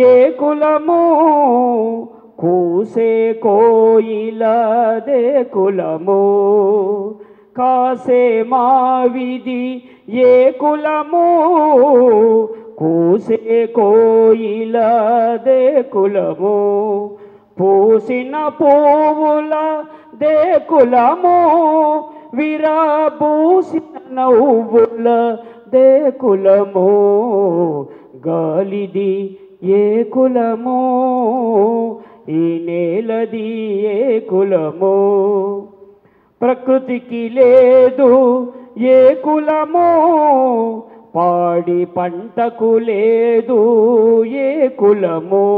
ఏ కులము కూసే కోయిలదే కులము కాసే మావిది ఏ కులము కూసే కోయిలదే కులము పూసిన పువ్వుల దే కులము విరబూసిన నవ్వుల దే కులము గాలిది ఏ కులము ఈ నేలది ఏ కులము ప్రకృతికి లేదు ఏ కులము పాడి పంటకు లేదు ఏ కులము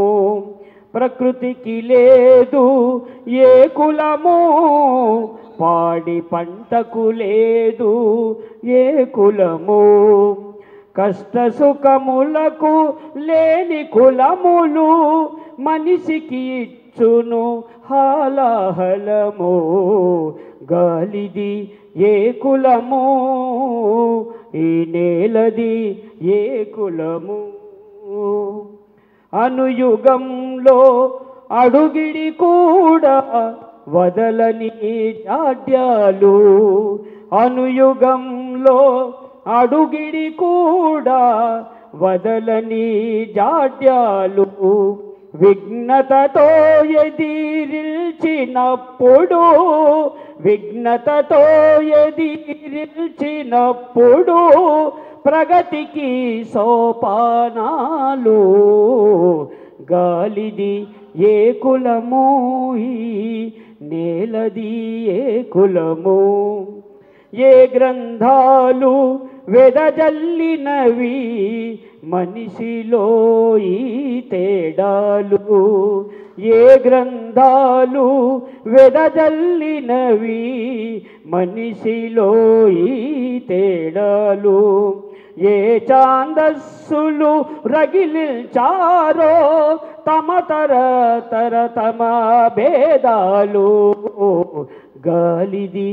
ప్రకృతికి లేదు ఏ కులము పాడి పంటకు లేదు ఏ కులము కష్ట సుఖములకు లేని కులములు మనిషికి ఇచ్చును హాలాహలము గాలిది ఏ కులము ఈ నేలది ఏ కులము అనుయుగంలో అడుగిడి కూడా వదలని జాడ్యాలు అనుయుగంలో అడుగిడి కూడా వదలని జాడ్యాలు విఘ్నతతో ఎదిరిల్చినప్పుడు విఘ్నతతో ఎదిరిల్చినప్పుడు ప్రగతికి సోపానాలు గాలిది ఏ కులము ఈ నేలది ఏ కులము ఏ గ్రంథాలు వెదజల్లినవి మనిషిలో ఈ తేడాలు ఏ గ్రంథాలు వెదజల్లినవి మనిషిలో ఈ తేడాలు ఏ ఛాందస్సులు రగిలించారో తమ తమ భేదాలు గాలిది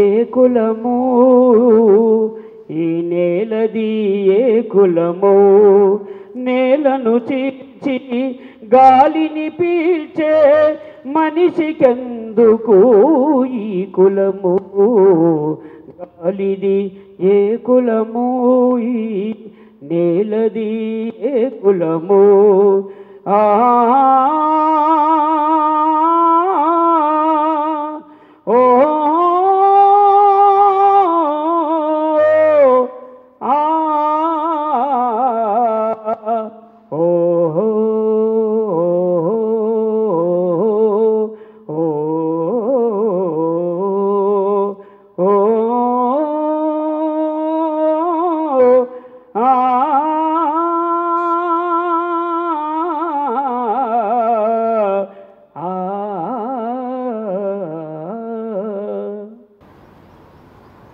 ఏ కులము ఈ నేలది ఏ కులము నేలను చీల్చి గాలిని పీల్చే మనిషికెందుకు ఈ కులము గాలిది ఏ కులము ఈ నేలది ఏ కులము ఓ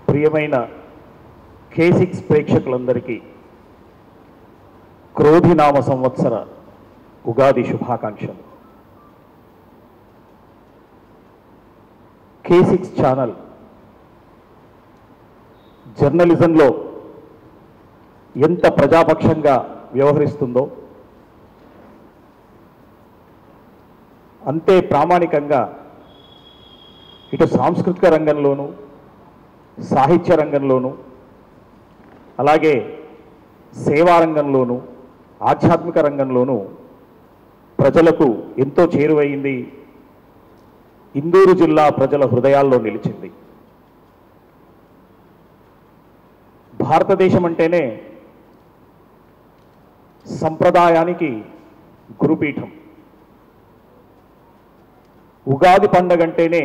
ప్రియమైన K6 ప్రేక్షకులందరికీ క్రోధినామ సంవత్సర ఉగాది శుభాకాంక్షలు. K6 ఛానల్ జర్నలిజంలో ఎంత ప్రజాపక్షంగా వ్యవహరిస్తుందో అంతే ప్రామాణికంగా ఇటు సాంస్కృతిక రంగంలోనూ సాహిత్య రంగంలోనూ అలాగే సేవా రంగంలోనూ ఆధ్యాత్మిక రంగంలోనూ ప్రజలకు ఎంతో చేరువైంది. ఇందూరు జిల్లా ప్రజల హృదయాల్లో నిలిచింది. భారతదేశం అంటేనే సంప్రదాయానికి గురుపీఠం. ఉగాది పండగ అంటేనే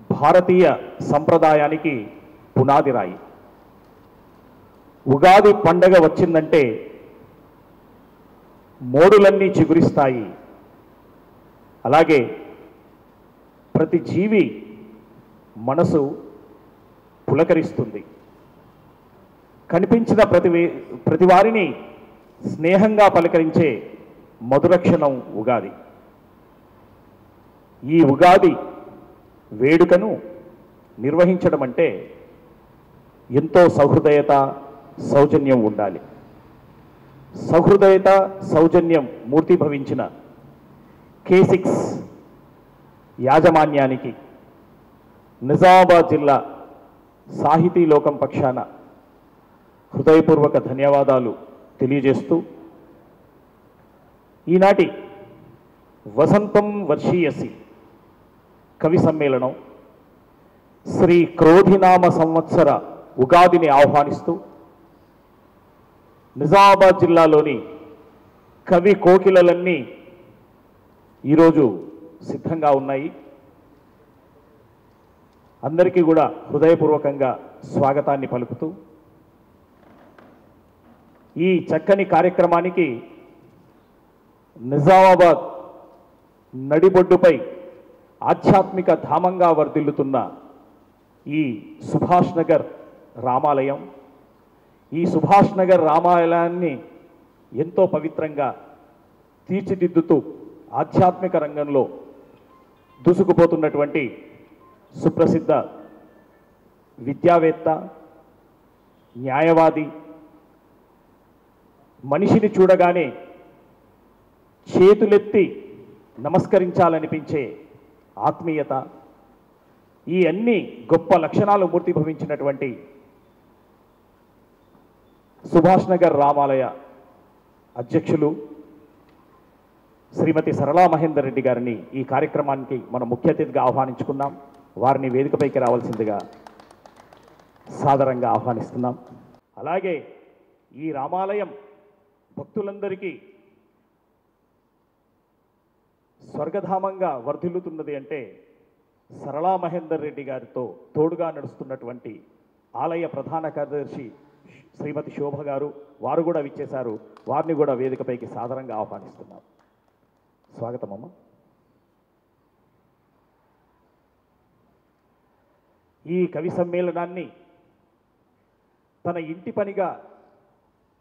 భారతీయ సంప్రదాయానికి పునాది రాయి. ఉగాది పండగ వచ్చిందంటే మోడులన్నీ చిగురిస్తాయి. అలాగే ప్రతి జీవి మనసు పులకరిస్తుంది. కనిపించిన ప్రతి వారిని స్నేహంగా పలకరించే మధురక్షణం ఉగాది. ఈ ఉగాది వేడుకను నిర్వహించడం అంటే ఎంతో సహృదయత, సౌజన్యం ఉండాలి. సహృదయత సౌజన్యం మూర్తిభవించిన K6 యాజమాన్యానికి నిజామాబాద్ జిల్లా సాహితీ లోకం పక్షాన హృదయపూర్వక ధన్యవాదాలు తెలియజేస్తూ ఈనాటి వసంతం వర్షీయసి కవి సమ్మేళనం శ్రీ క్రోధినామ సంవత్సర ఉగాదిని ఆహ్వానిస్తూ నిజామాబాద్ జిల్లాలోని కవి కోకిలలన్నీ ఈరోజు సిద్ధంగా ఉన్నాయి. అందరికీ కూడా హృదయపూర్వకంగా స్వాగతాన్ని పలుకుతూ ఈ చక్కని కార్యక్రమానికి నిజామాబాద్ నడిబొడ్డుపై ఆధ్యాత్మిక ధామంగా వర్ధిల్లుతున్న ఈ సుభాష్ నగర్ రామాలయం, ఈ సుభాష్ నగర్ రామాలయాన్ని ఎంతో పవిత్రంగా తీర్చిదిద్దుతూ ఆధ్యాత్మిక రంగంలో దూసుకుపోతున్నటువంటి సుప్రసిద్ధ విద్యావేత్త, న్యాయవాది, మనిషిని చూడగానే చేతులెత్తి నమస్కరించాలనిపించే ఆత్మీయత, ఈ అన్ని గొప్ప లక్షణాలు మూర్తిభవించినటువంటి సుభాష్ నగర్ రామాలయ అధ్యక్షులు శ్రీమతి సరళా మహేందర్ రెడ్డి గారిని ఈ కార్యక్రమానికి మనం ముఖ్య అతిథిగా ఆహ్వానించుకున్నాం. వారిని వేదికపైకి రావాల్సిందిగా సాదరంగా ఆహ్వానిస్తున్నాం. అలాగే ఈ రామాలయం భక్తులందరికీ స్వర్గధామంగా వర్ధిల్లుతున్నది అంటే సరళా మహేందర్ రెడ్డి గారితో తోడుగా నడుస్తున్నటువంటి ఆలయ ప్రధాన కార్యదర్శి శ్రీమతి శోభ గారు, వారు కూడా విచ్చేశారు. వారిని కూడా వేదికపైకి సాదరంగా ఆహ్వానిస్తున్నాం. స్వాగతం అమ్మ. ఈ కవి సమ్మేళనాన్ని తన ఇంటి పనిగా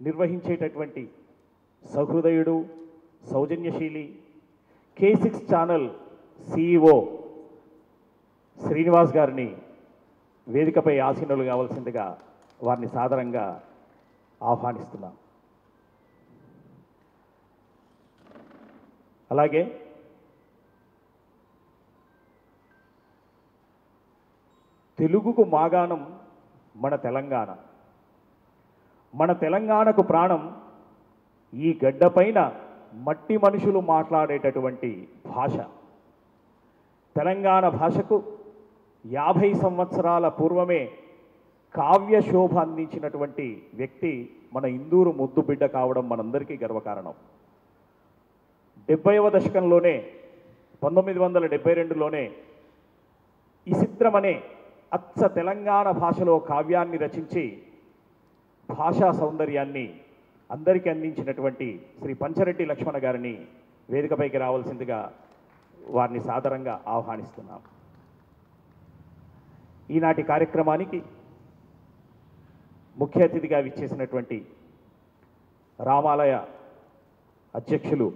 నిర్వహించేటటువంటి సహృదయుడు, సౌజన్యశీలి K6 ఛానల్ CEO శ్రీనివాస్ గారిని వేదికపై ఆసీనులు కావాల్సిందిగా వారిని సాదరంగా ఆహ్వానిస్తున్నాం. అలాగే తెలుగుకు మాగాణం మన తెలంగాణ, మన తెలంగాణకు ప్రాణం ఈ గడ్డపైన మట్టి మనుషులు మాట్లాడేటటువంటి భాష. తెలంగాణ భాషకు 50 సంవత్సరాల పూర్వమే కావ్యశోభ అందించినటువంటి వ్యక్తి మన ఇందూరు ముద్దు బిడ్డ కావడం మనందరికీ గర్వకారణం. 70వ దశకంలోనే 1972లోనే ఇసిత్రం అనే అచ్చ తెలంగాణ భాషలో కావ్యాన్ని రచించి భాషా సౌందర్యాన్ని అందరికీ అందించినటువంటి శ్రీ పంచరెడ్డి లక్ష్మణ గారిని వేదికపైకి రావాల్సిందిగా వారిని సాదరంగా ఆహ్వానిస్తున్నాం. ఈనాటి కార్యక్రమానికి ముఖ్య అతిథిగా విచ్చేసినటువంటి రామాలయ అధ్యక్షులు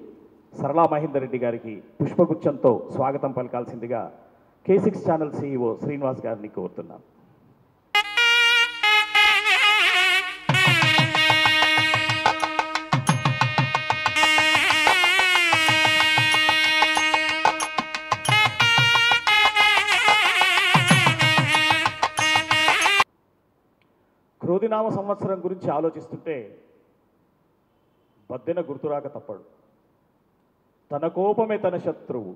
సరళా మహేందర్ రెడ్డి గారికి పుష్పగుచ్చంతో స్వాగతం పలకాల్సిందిగా K6 ఛానల్ CEO శ్రీనివాస్ గారిని కోరుతున్నాం. క్రోధినామ సంవత్సరం గురించి ఆలోచిస్తుంటే బద్దెన గుర్తురాక తప్పడు. తన కోపమే తన శత్రువు,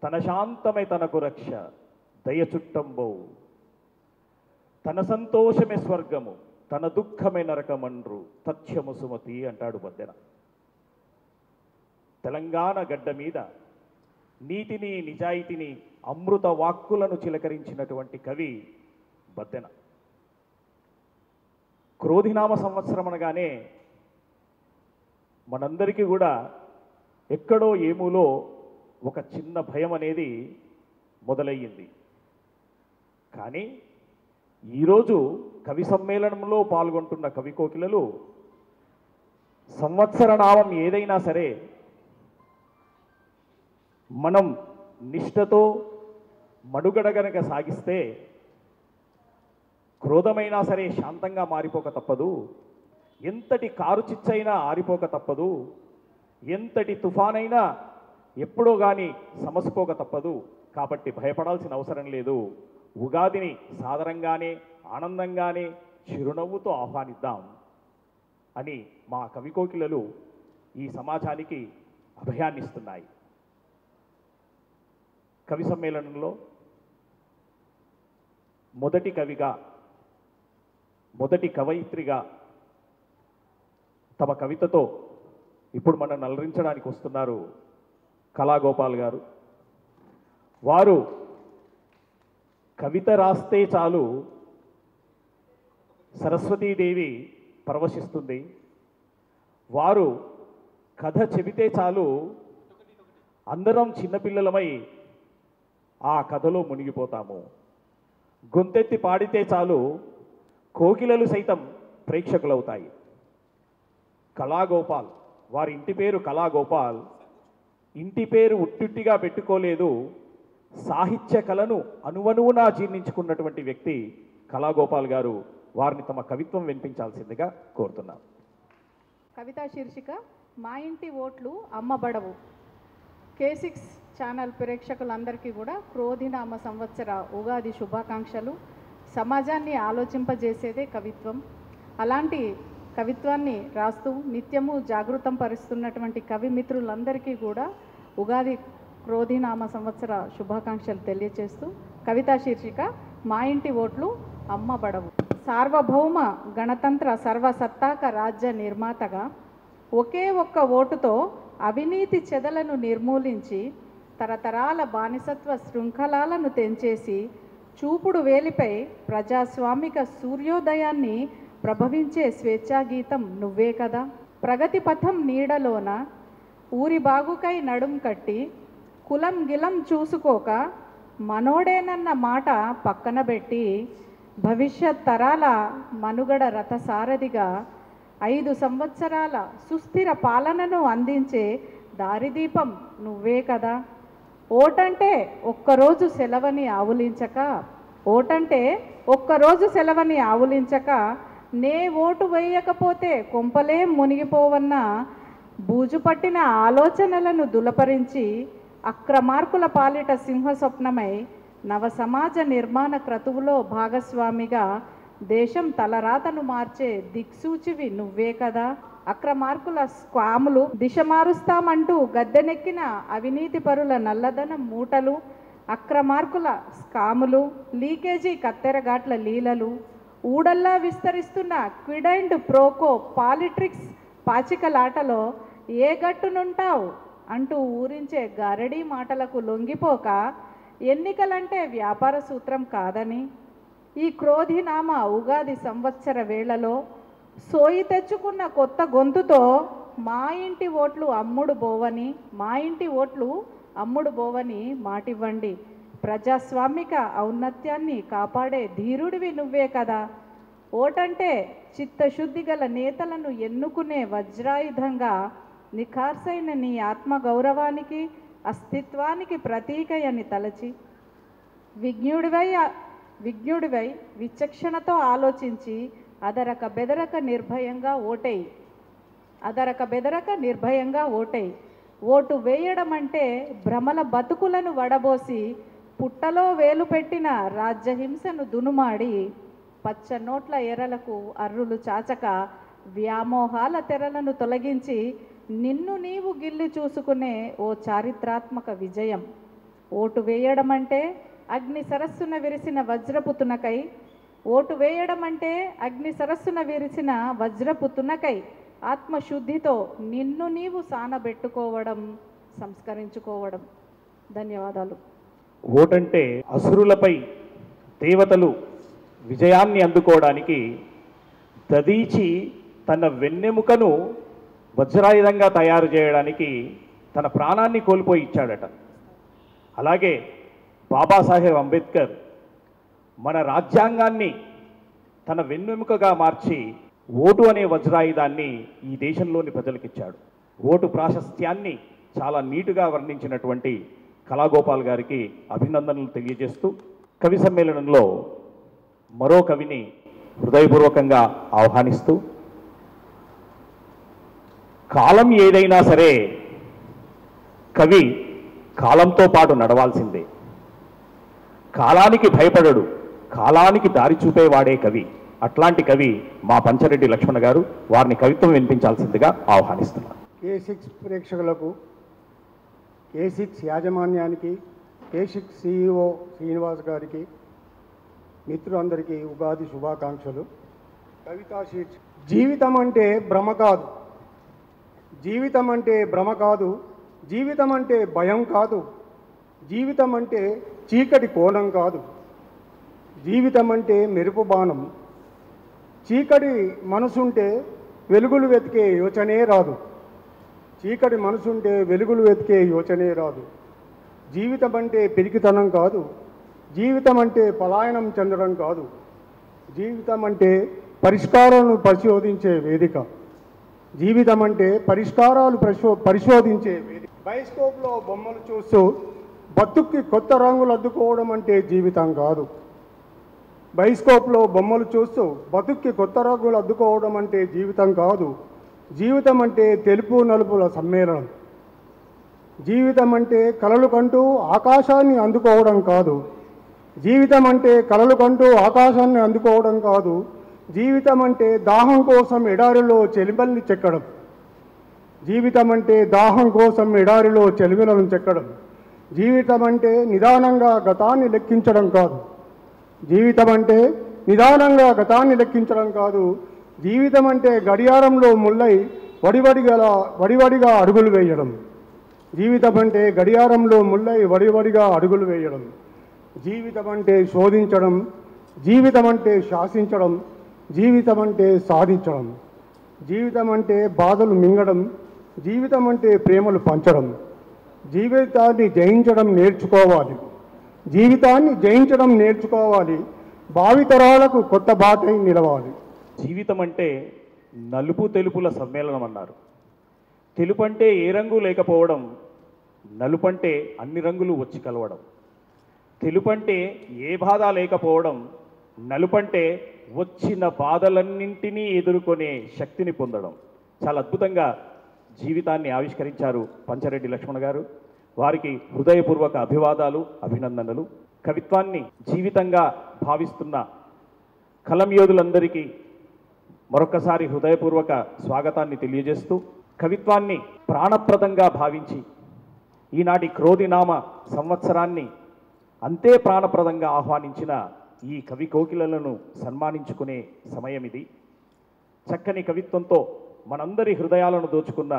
తన శాంతమే తనకు రక్ష, దయ చుట్టంబోవు, తన సంతోషమే స్వర్గము, తన దుఃఖమే నరకమండ్రు, తథ్యము సుమతి అంటాడు బద్దెన. తెలంగాణ గడ్డ మీద నీతిని, నిజాయితీని, అమృత వాక్కులను చిలకరించినటువంటి కవి బద్దెన. క్రోధినామ సంవత్సరం అనగానే మనందరికీ కూడా ఎక్కడో ఏమూలో ఒక చిన్న భయం అనేది మొదలయ్యింది. కానీ ఈరోజు కవి సమ్మేళనంలో పాల్గొంటున్న కవి కోకిలలు సంవత్సర నామం ఏదైనా సరే మనం నిష్ఠతో మడుగడ గనక సాగిస్తే క్రోధమైనా సరే శాంతంగా మారిపోక తప్పదు. ఎంతటి కారు చిచ్చైనా ఆరిపోక తప్పదు, ఎంతటి తుఫానైనా ఎప్పుడో కానీ సమసిపోక తప్పదు. కాబట్టి భయపడాల్సిన అవసరం లేదు. ఉగాదిని సాదరంగానే ఆనందంగానే చిరునవ్వుతో ఆహ్వానిద్దాం అని మా కవికోకిలలు ఈ సమాజానికి అభయాన్నిస్తున్నాయి. కవి సమ్మేళనంలో మొదటి కవిగా, మొదటి కవయిత్రిగా తమ కవితతో ఇప్పుడు మనం అలరించడానికి వస్తున్నారు కళాగోపాల్ గారు. వారు కవిత రాస్తే చాలు సరస్వతీదేవి పరవశిస్తుంది, వారు కథ చెబితే చాలు అందరం చిన్నపిల్లలమై ఆ కథలో మునిగిపోతాము, గొంతెత్తి పాడితే చాలు కోకిలలు సైతం ప్రేక్షకులవుతాయి. కళాగోపాల్, వారి ఇంటి పేరు కళాగోపాల్. ఇంటి పేరు ఉట్టిగా పెట్టుకోలేదు, సాహిత్య కళను అనువనువునా జీర్ణించుకున్నటువంటి వ్యక్తి కళాగోపాల్ గారు. వారిని తమ కవిత్వం వినిపించాల్సిందిగా కోరుతున్నాం. కవితా శీర్షిక మా ఇంటి ఓట్లు అమ్మబడవు. K6 ఛానల్ ప్రేక్షకులందరికీ కూడా క్రోధినామ సంవత్సర ఉగాది శుభాకాంక్షలు. సమాజాన్ని ఆలోచింపజేసేదే కవిత్వం. అలాంటి కవిత్వాన్ని రాస్తూ నిత్యము జాగృతం పరుస్తున్నటువంటి కవి మిత్రులందరికీ కూడా ఉగాది క్రోధినామ సంవత్సర శుభాకాంక్షలు తెలియజేస్తూ కవితా శీర్షిక మా ఇంటి ఓట్లు అమ్మబడవు. సార్వభౌమ గణతంత్ర సర్వసత్తాక రాజ్య నిర్మాతగా ఒకే ఒక్క ఓటుతో అవినీతి చెదలను నిర్మూలించి తరతరాల బానిసత్వ శృంఖలాలను తెంచేసి చూపుడు వేలిపై ప్రజాస్వామిక సూర్యోదయాన్ని ప్రభవించే స్వేచ్ఛాగీతం నువ్వే కదా. ప్రగతి పథం నీడలోన ఊరి బాగుకై నడుం కట్టి కులం గిలం చూసుకోక మనోడేనన్న మాట పక్కన పెట్టి భవిష్యత్ తరాల మనుగడ రథసారథిగా 5 సంవత్సరాల సుస్థిర పాలనను అందించే దారిదీపం నువ్వే కదా. ఓటంటే ఒక్కరోజు సెలవని ఆవులించక, ఓటంటే ఒక్కరోజు సెలవని ఆవులించక నే ఓటు వేయకపోతే కొంపలే మునిగిపోవన్న బూజు పట్టిన ఆలోచనలను దులపరించి అక్రమార్కుల పాలిట సింహ స్వప్నమై నవ సమాజ నిర్మాణ క్రతువులో భాగస్వామిగా దేశం తలరాతను మార్చే దిక్సూచివి నువ్వే కదా. అక్రమార్కుల స్కాములు దిశ మారుస్తామంటూ గద్దెనెక్కిన అవినీతి పరుల నల్లధనం మూటలు, అక్రమార్కుల స్కాములు, లీకేజీ కత్తెరగాట్ల లీలలు, ఊడల్లా విస్తరిస్తున్న క్విడ్ అండ్ ప్రోకో పాలిట్రిక్స్ పాచికలాటలో ఏ గట్టునుంటావు అంటూ ఊరించే గారడీ మాటలకు లొంగిపోక ఎన్నికలంటే వ్యాపార సూత్రం కాదని ఈ క్రోధినామ ఉగాది సంవత్సర వేళలో సోయి తెచ్చుకున్న కొత్త గొంతుతో మా ఇంటి ఓట్లు అమ్ముడు బోవని, మా ఇంటి ఓట్లు అమ్ముడు బోవని మాటివ్వండి. ప్రజాస్వామిక ఔన్నత్యాన్ని కాపాడే ధీరుడివి నువ్వే కదా. ఓటంటే చిత్తశుద్ధి గల నేతలను ఎన్నుకునే వజ్రాయుధంగా నిఖార్సైన నీ ఆత్మగౌరవానికి అస్తిత్వానికి ప్రతీకయని తలచి విజ్ఞుడివై విచక్షణతో ఆలోచించి అదరక బెదరక నిర్భయంగా ఓటై. ఓటు వేయడం అంటే భ్రమల బతుకులను వడబోసి పుట్టలో వేలు పెట్టిన రాజ్యహింసను దునుమాడి పచ్చ నోట్ల ఎరలకు అర్రులు చాచక వ్యామోహాల తెరలను తొలగించి నిన్ను నీవు గిల్లి చూసుకునే ఓ చారిత్రాత్మక విజయం. ఓటు వేయడం అంటే అగ్ని సరస్సున విరిసిన వజ్రపు తునకై, ఓటు వేయడం అంటే అగ్ని సరస్సున విరిసిన వజ్రపు తునకై ఆత్మశుద్ధితో నిన్ను నీవు సానబెట్టుకోవడం, సంస్కరించుకోవడం. ధన్యవాదాలు. ఓటంటే అసురులపై దేవతలు విజయాన్ని అందుకోవడానికి దదీచి తన వెన్నెముకను వజ్రాయుధంగా తయారు చేయడానికి తన ప్రాణాన్ని కోల్పోయి ఇచ్చాడట. అలాగే బాబాసాహెబ్ అంబేద్కర్ మన రాజ్యాంగాన్ని తన వెన్నెముకగా మార్చి ఓటు అనే వజ్రాయుధాన్ని ఈ దేశంలోని ప్రజలకిచ్చాడు. ఓటు ప్రాశస్త్యాన్ని చాలా నీటుగా వర్ణించినటువంటి కళాగోపాల్ గారికి అభినందనలు తెలియజేస్తూ కవి సమ్మేళనంలో మరో కవిని హృదయపూర్వకంగా ఆహ్వానిస్తూ కాలం ఏదైనా సరే కవి కాలంతో పాటు నడవాల్సిందే. కాలానికి భయపడడు, కాలానికి దారి చూపేవాడే కవి. అట్లాంటి కవి మా పంచరెడ్డి లక్ష్మణ గారు. వారిని కవిత్వం వినిపించాల్సిందిగా ఆహ్వానిస్తున్నారు. K6 ప్రేక్షకులకు, K6 యాజమాన్యానికి, K6 CEO శ్రీనివాస్ గారికి, మిత్రులందరికీ ఉగాది శుభాకాంక్షలు. కవితా షీట్స్. జీవితం అంటే భ్రమ కాదు, జీవితం అంటే భ్రమ కాదు, జీవితం అంటే భయం కాదు, జీవితం అంటే చీకటి కోణం కాదు, జీవితం అంటే మెరుపు బాణం. చీకటి మనసుంటే వెలుగులు వెతికే యోచనే రాదు, చీకటి మనసుంటే వెలుగులు వెతికే యోచనే రాదు. జీవితం అంటే పిరికితనం కాదు, జీవితం అంటే పలాయనం చెందడం కాదు, జీవితం అంటే పరిష్కారాలను పరిశోధించే వేదిక, జీవితం అంటే పరిష్కారాలు పరిశోధించే వేదిక. బయోస్కోప్లో బొమ్మలు చూస్తూ బతుక్కి కొత్త రంగులు అద్దుకోవడం అంటే జీవితం కాదు. బయోస్కోప్లో బొమ్మలు చూస్తూ బతుక్కి కొత్త రంగులు అద్దుకోవడం అంటే జీవితం కాదు. జీవితం అంటే తెలుపు నలుపుల సమ్మేళనం. జీవితం అంటే కలలు కంటూ ఆకాశాన్ని అందుకోవడం కాదు, జీవితం అంటే కలలు కంటూ ఆకాశాన్ని అందుకోవడం కాదు. జీవితం అంటే దాహం కోసం ఎడారిలో చెలిమల్ని చెక్కడం, జీవితం అంటే దాహం కోసం ఎడారిలో చెలిమలను చెక్కడం. జీవితం అంటే నిదానంగా గతాన్ని లెక్కించడం కాదు, జీవితం అంటే నిదానంగా గతాన్ని లెక్కించడం కాదు. జీవితం అంటే గడియారంలో ముల్లై వడివడిగా అడుగులు వేయడం, జీవితం అంటే గడియారంలో ముల్లై వడివడిగా అడుగులు వేయడం. జీవితం అంటే శోధించడం, జీవితం అంటే శాసించడం, జీవితం అంటే సాధించడం. జీవితం అంటే బాధలు మింగడం, జీవితం అంటే ప్రేమలు పంచడం. జీవితాన్ని జయించడం నేర్చుకోవాలి, జీవితాన్ని జయించడం నేర్చుకోవాలి. భావితరాలకు కొత్త బాటై నిలవాలి. జీవితం అంటే నలుపు తెలుపుల సమ్మేళనం అన్నారు. తెలుపు అంటే ఏ రంగు లేకపోవడం, నలుపు అంటే అన్ని రంగులు వచ్చి కలవడం. తెలుపు అంటే ఏ బాధ లేకపోవడం, నలుపు అంటే వచ్చిన బాధలన్నింటినీ ఎదుర్కొనే శక్తిని పొందడం. చాలా అద్భుతంగా జీవితాన్ని ఆవిష్కరించారు పంచరెడ్డి లక్ష్మణ గారు. వారికి హృదయపూర్వక అభివాదాలు, అభినందనలు. కవిత్వాన్ని జీవితంగా భావిస్తున్న కలం యోధులందరికీ మరొకసారి హృదయపూర్వక స్వాగతాన్ని తెలియజేస్తూ, కవిత్వాన్ని ప్రాణప్రదంగా భావించి ఈనాటి క్రోధినామ సంవత్సరాన్ని అంతే ప్రాణప్రదంగా ఆహ్వానించిన ఈ కవి కోకిలలను సన్మానించుకునే సమయం ఇది. చక్కని కవిత్వంతో మనందరి హృదయాలను దోచుకున్న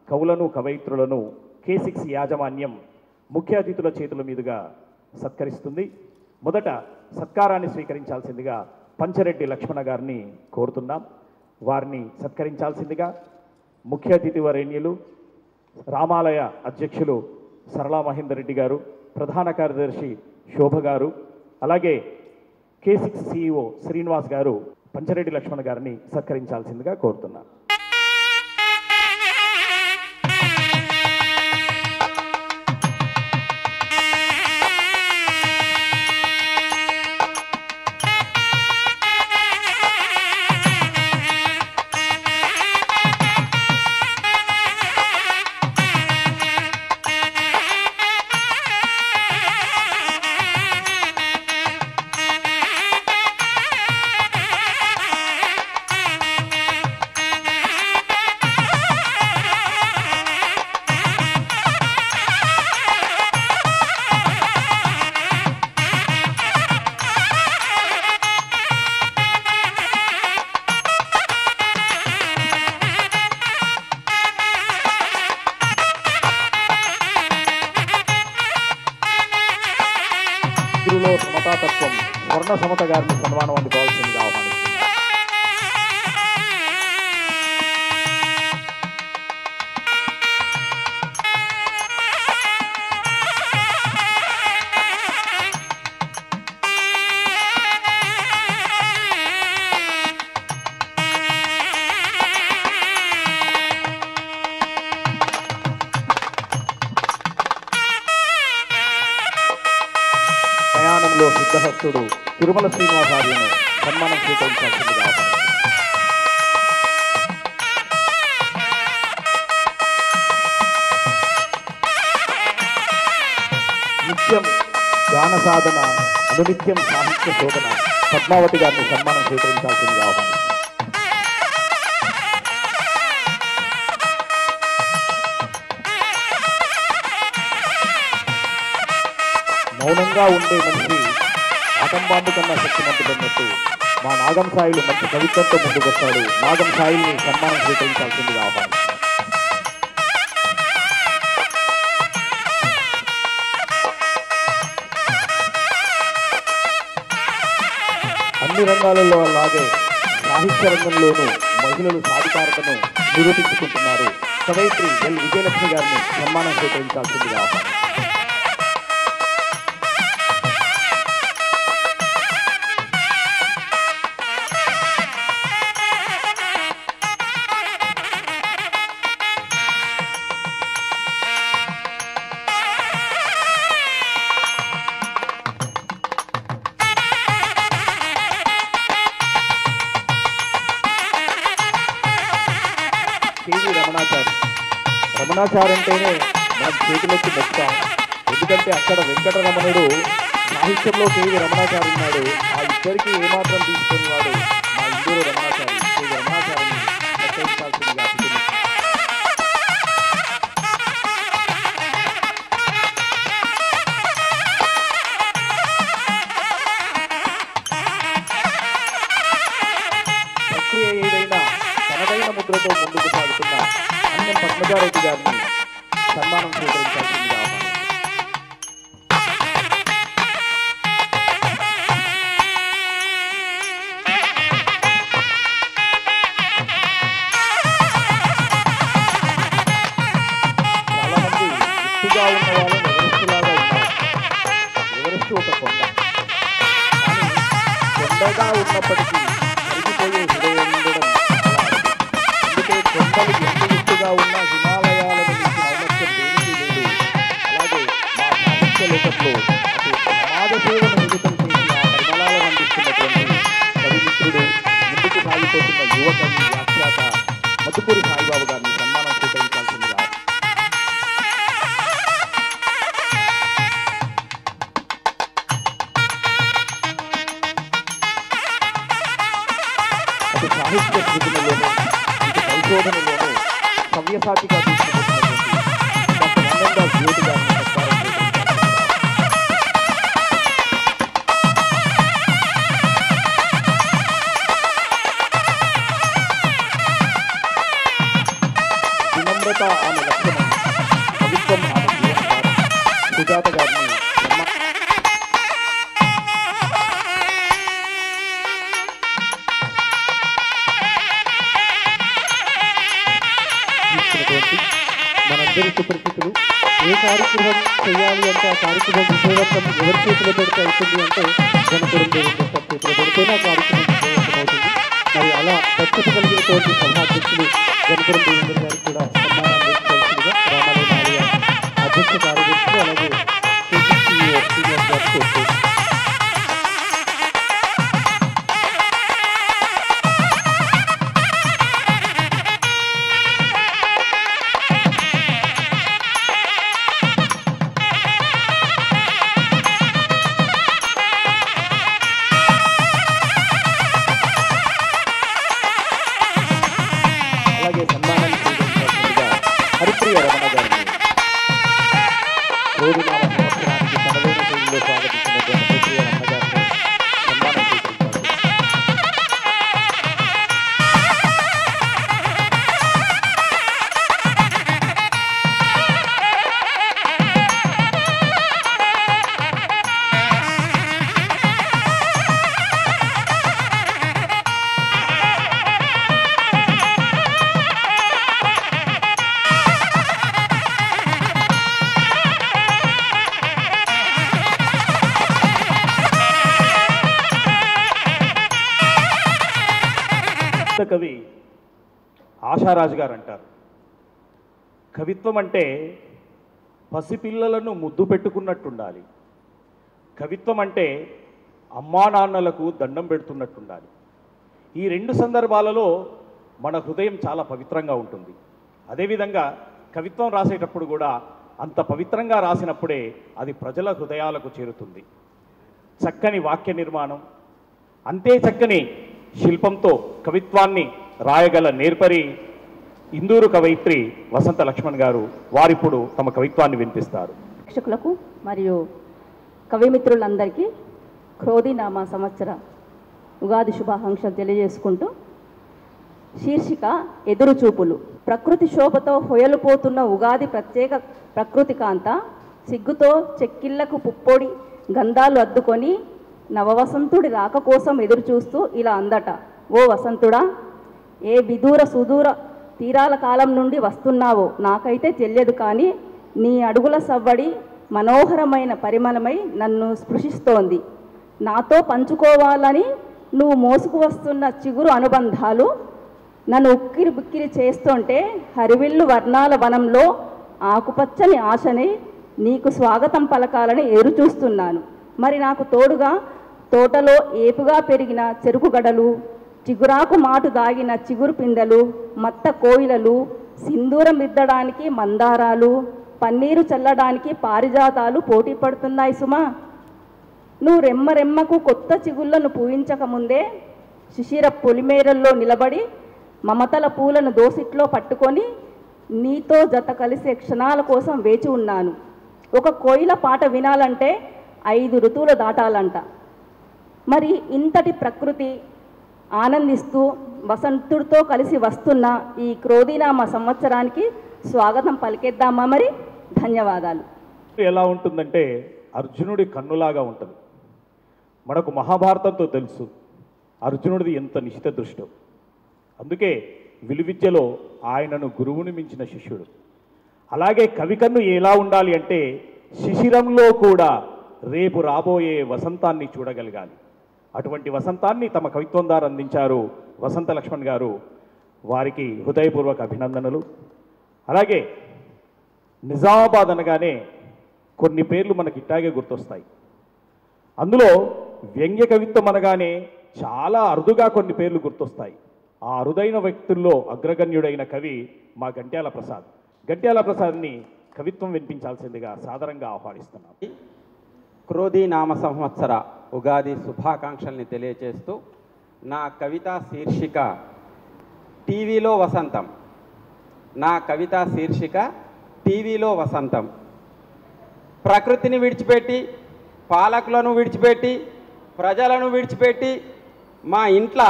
కవులను, కవయిత్రులను K6 యాజమాన్యం ముఖ్య అతిథుల చేతుల మీదుగా సత్కరిస్తుంది. మొదట సత్కారాన్ని స్వీకరించాల్సిందిగా పంచరెడ్డి లక్ష్మణ గారిని కోరుతున్నాం. వారిని సత్కరించాల్సిందిగా ముఖ్య అతిథి వరేణ్యులు, రామాలయ అధ్యక్షులు సరళా మహేందర్ రెడ్డి గారు, ప్రధాన కార్యదర్శి శోభ గారు, అలాగే K6 CEO శ్రీనివాస్ గారు పంచరెడ్డి లక్ష్మణ గారిని సత్కరించాల్సిందిగా కోరుతున్నాం. సమతాతత్వం స్వర్ణ సమత గారిని సన్మానం అందుకోవాల్సిందిగా ఆహ్వానిస్తుంది. ప్రయాణంలో సిద్ధహస్తుడు తిరుమల శ్రీనివాసార్యను సన్మానం స్వీకరించాల్సిందిగా ఆహ్వానిస్తుంది. జ్ఞాన సాధన అనునిత్యం సాహిత్య శోధన పద్మావతి గారిని సన్మానం స్వీకరించాల్సిందిగా ఆహ్వానిస్తున్నాను. మౌనంగా ఉండే మనిషి ఆటంబాంబు కన్నా శక్తిమంతుడన్నట్టు మా నాగం సాయిలు మంచి కవిత్వంతో ముందుకొస్తాడు. నాగం సాయిల్ని సన్మానం స్వీకరించాల్సిందిగా ఆహ్వానిస్తున్నాను. అన్ని రంగాలలో అలాగే సాహిత్య రంగంలోనూ మహిళలు సాధికారతను నిరూపించుకుంటున్నారు. కవయిత్రి ఎల్ విజయలక్ష్మి గారిని సన్మానం స్వీకరించాల్సిందిగా ఆహ్వానిస్తున్నాను. రమణాచార్ అంటేనే మనం చేతులెత్తి మొక్కుతాం. ఎందుకంటే అక్కడ వెంకటరమణుడు సాహిత్యంలో కేవీ రమణాచారి ఉన్నాడు. ఆ ఇద్దరికి ఏమాత్రం తీసుకుని వాడు మా ఇందూరు రమణాచారి. కేవీ రమణాచారిని ప్రోత్సహించాల్సిందిగా ప్రక్రియ ఏదైనా తనదైన ముద్రతో ముందుకు సాగుతున్న అన్నం పద్మజారెడ్డి గారిని సన్మానం స్వీకరించాల్సిందిగా చాలా మంది ఎత్తుగా ఉన్న వాళ్ళు ఎవరెస్టులాగా ఉన్నారు. ఎవరెస్టు ఒక కొండ, కానీ కొండగా ఉన్నప్పటికీ కరిగిపోయే హృదయం ఉండడం అందుకే కొండలు ఎంత ఎత్తుగా ఉన్నా హిమాలయాలను మించిన ఔన్నత్యం దేనికి లేదు. అలాగే మా సాహిత్య లోకంలో అటు సమాజ సేవను నిమితం చేసి ఆ పరిమళాలను అందిస్తున్నటువంటి కవిమిత్రుడు, ముందుకు సాగిపోతున్న యువకవి వ్యాఖ్యాత మధుపూరి సాయిబాబు గారిని సన్మానం స్వీకరించాల్సిందిగా. అటు సాహిత్య సృజనలోనూ ఇటు పరిశోధనలోనూ సవ్యసాచిగా తీసుకుపోతున్నటువంటి డాక్టర్ నందన్ జ్యోతి గారిని సత్కారం వినమ్రత ఆమె లక్షణం, కవిత్వం ఆమె జీవనధారం. సుజాత గారిని మనందరి సుపరిచితులు. ఏ కార్యక్రమం చేయాలి అంటే ఆ కార్యక్రమం విజయవంతం ఎవరి చేతిలో పెడితే అవుతుంది అంటే జనపురం దేవేంద్ర సార్ చేతిలో పెడితేనే ఆ కార్యక్రమం విజయవంతం అవుతుంది. మరి అలా దక్షత కలిగినటువంటి సభాధ్యక్షులు జనపురం దేవేంద్ర గారికి కూడా సన్మానం అందించాల్సిందిగా రామాలయ ఆలయ అధ్యక్ష కార్యదర్శులు అలాగే సీనియర్ గారు కోరుతున్నారు. అలాగే సన్మానం స్వీకరించాల్సిందిగా హరిప్రియ రమణ గారిని రోజునామ సంవత్సరానికి తనదైన శైలిలో స్వాగతించినటువంటి హరిప్రియ రమణ గారిని సన్మానం స్వీకరించాల్సింది. కవి ఆశారాజు గారు అంటారు, కవిత్వం అంటే పసిపిల్లలను ముద్దు పెట్టుకున్నట్టుండాలి. కవిత్వం అంటే అమ్మా నాన్నలకు దండం పెడుతున్నట్టుండాలి. ఈ రెండు సందర్భాలలో మన హృదయం చాలా పవిత్రంగా ఉంటుంది. అదేవిధంగా కవిత్వం రాసేటప్పుడు కూడా అంత పవిత్రంగా రాసినప్పుడే అది ప్రజల హృదయాలకు చేరుతుంది. చక్కని వాక్య నిర్మాణం, అంతే చక్కని శిల్పంతో కవిత్వాన్ని రాయగల నేర్పరి ఇందూరు కవయిత్రి వసంత లక్ష్మణ్ గారు. వారిప్పుడు తమ కవిత్వాన్ని వినిపిస్తారు. ప్రేక్షకులకు మరియు కవిమిత్రులందరికీ క్రోధినామ సంవత్సర ఉగాది శుభాకాంక్షలు తెలియజేసుకుంటూ, శీర్షిక ఎదురుచూపులు. ప్రకృతి శోభతో హొయలుపోతున్న ఉగాది ప్రత్యేక ప్రకృతి కాంత సిగ్గుతో చెక్కిళ్లకు పుప్పొడి గంధాలు అద్దుకొని నవవసంతుడి రాక కోసం ఎదురుచూస్తూ ఇలా అందట, ఓ వసంతుడా, ఏ విదూర సుదూర తీరాల కాలం నుండి వస్తున్నావో నాకైతే తెలియదు, కానీ నీ అడుగుల సవ్వడి మనోహరమైన పరిమళమై నన్ను స్పృశిస్తోంది. నాతో పంచుకోవాలని నువ్వు మోసుకు వస్తున్న చిగురు అనుబంధాలు నన్ను ఉక్కిరి బుక్కిరి చేస్తుంటే హరివిల్లు వర్ణాల వనంలో ఆకుపచ్చని ఆశని నీకు స్వాగతం పలకాలని ఎదురుచూస్తున్నాను. మరి నాకు తోడుగా తోటలో ఏపుగా పెరిగిన చెరుకు గడలు, చిగురాకు మాటు దాగిన చిగురు పిందెలు, మత్త కోయిలలు, సింధూరం దిద్దడానికి మందారాలు, పన్నీరు చల్లడానికి పారిజాతాలు పోటీ పడుతున్నాయి సుమా. నువ్వు రెమ్మరెమ్మకు కొత్త చిగుళ్లను పూయించకముందే శిశిర పొలిమేరల్లో నిలబడి మమతల పూలను దోసిట్లో పట్టుకొని నీతో జత కలిసే క్షణాల కోసం వేచి ఉన్నాను. ఒక కోయిల పాట వినాలంటే 5 ఋతువులు దాటాలంట. మరి ఇంతటి ప్రకృతి ఆనందిస్తూ వసంతుడితో కలిసి వస్తున్న ఈ క్రోధినామ సంవత్సరానికి స్వాగతం పలికేద్దామా మరి? ధన్యవాదాలు. ఎలా ఉంటుందంటే అర్జునుడి కన్నులాగా ఉంటుంది. మనకు మహాభారతంతో తెలుసు అర్జునుడిది ఎంత నిశిత దృష్టం. అందుకే విలువిద్యలో ఆయనను గురువుని మించిన శిష్యుడు. అలాగే కవి కన్ను ఎలా ఉండాలి అంటే శిశిరంలో కూడా రేపు రాబోయే వసంతాన్ని చూడగలగాలి. అటువంటి వసంతాన్ని తమ కవిత్వం ద్వారా అందించారు వసంత లక్ష్మణ్ గారు. వారికి హృదయపూర్వక అభినందనలు. అలాగే నిజామాబాద్ అనగానే కొన్ని పేర్లు మనకి ఇట్టాగే గుర్తొస్తాయి. అందులో వ్యంగ్య కవిత్వం అనగానే చాలా అరుదుగా కొన్ని పేర్లు గుర్తొస్తాయి. ఆ అరుదైన వ్యక్తుల్లో అగ్రగణ్యుడైన కవి మా గంట్యాల ప్రసాద్. గంట్యాల ప్రసాద్ని కవిత్వం వినిపించాల్సిందిగా సాదరంగా ఆహ్వానిస్తున్నాం. క్రోధి నామ సంవత్సర ఉగాది శుభాకాంక్షల్ని తెలియచేస్తూ నా కవితా శీర్షిక టీవీలో వసంతం. నా కవితా శీర్షిక టీవీలో వసంతం. ప్రకృతిని విడిచిపెట్టి, పాలకులను విడిచిపెట్టి, ప్రజలను విడిచిపెట్టి మా ఇంట్లో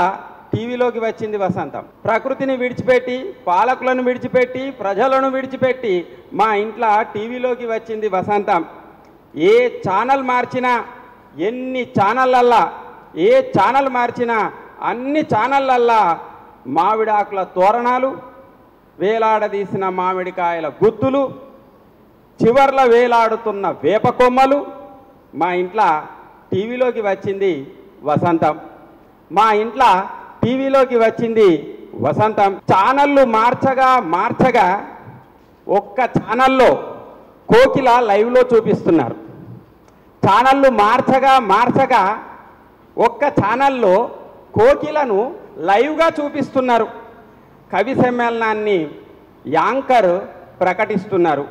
టీవీలోకి వచ్చింది వసంతం. ప్రకృతిని విడిచిపెట్టి, పాలకులను విడిచిపెట్టి, ప్రజలను విడిచిపెట్టి మా ఇంట్లో టీవీలోకి వచ్చింది వసంతం. ఏ ఛానల్ మార్చినా, ఎన్ని ఛానళ్ళల్లా ఏ ఛానల్ మార్చినా అన్ని ఛానళ్ళల్లా మామిడాకుల తోరణాలు, వేలాడదీసిన మామిడికాయల గుత్తులు, చివర్ల వేలాడుతున్న వేప కొమ్మలు. మా ఇంట్లో టీవీలోకి వచ్చింది వసంతం. మా ఇంట్లో టీవీలోకి వచ్చింది వసంతం. ఛానళ్ళు మార్చగా ఒక్క ఛానల్లో కోకిల లైవ్లో చూపిస్తున్నారు. ఛానళ్ళు మార్చగా ఒక్క ఛానల్లో కోకిలను లైవ్గా చూపిస్తున్నారు. కవి సమ్మేళనాన్ని యాంకర్ ప్రకటిస్తున్నారు.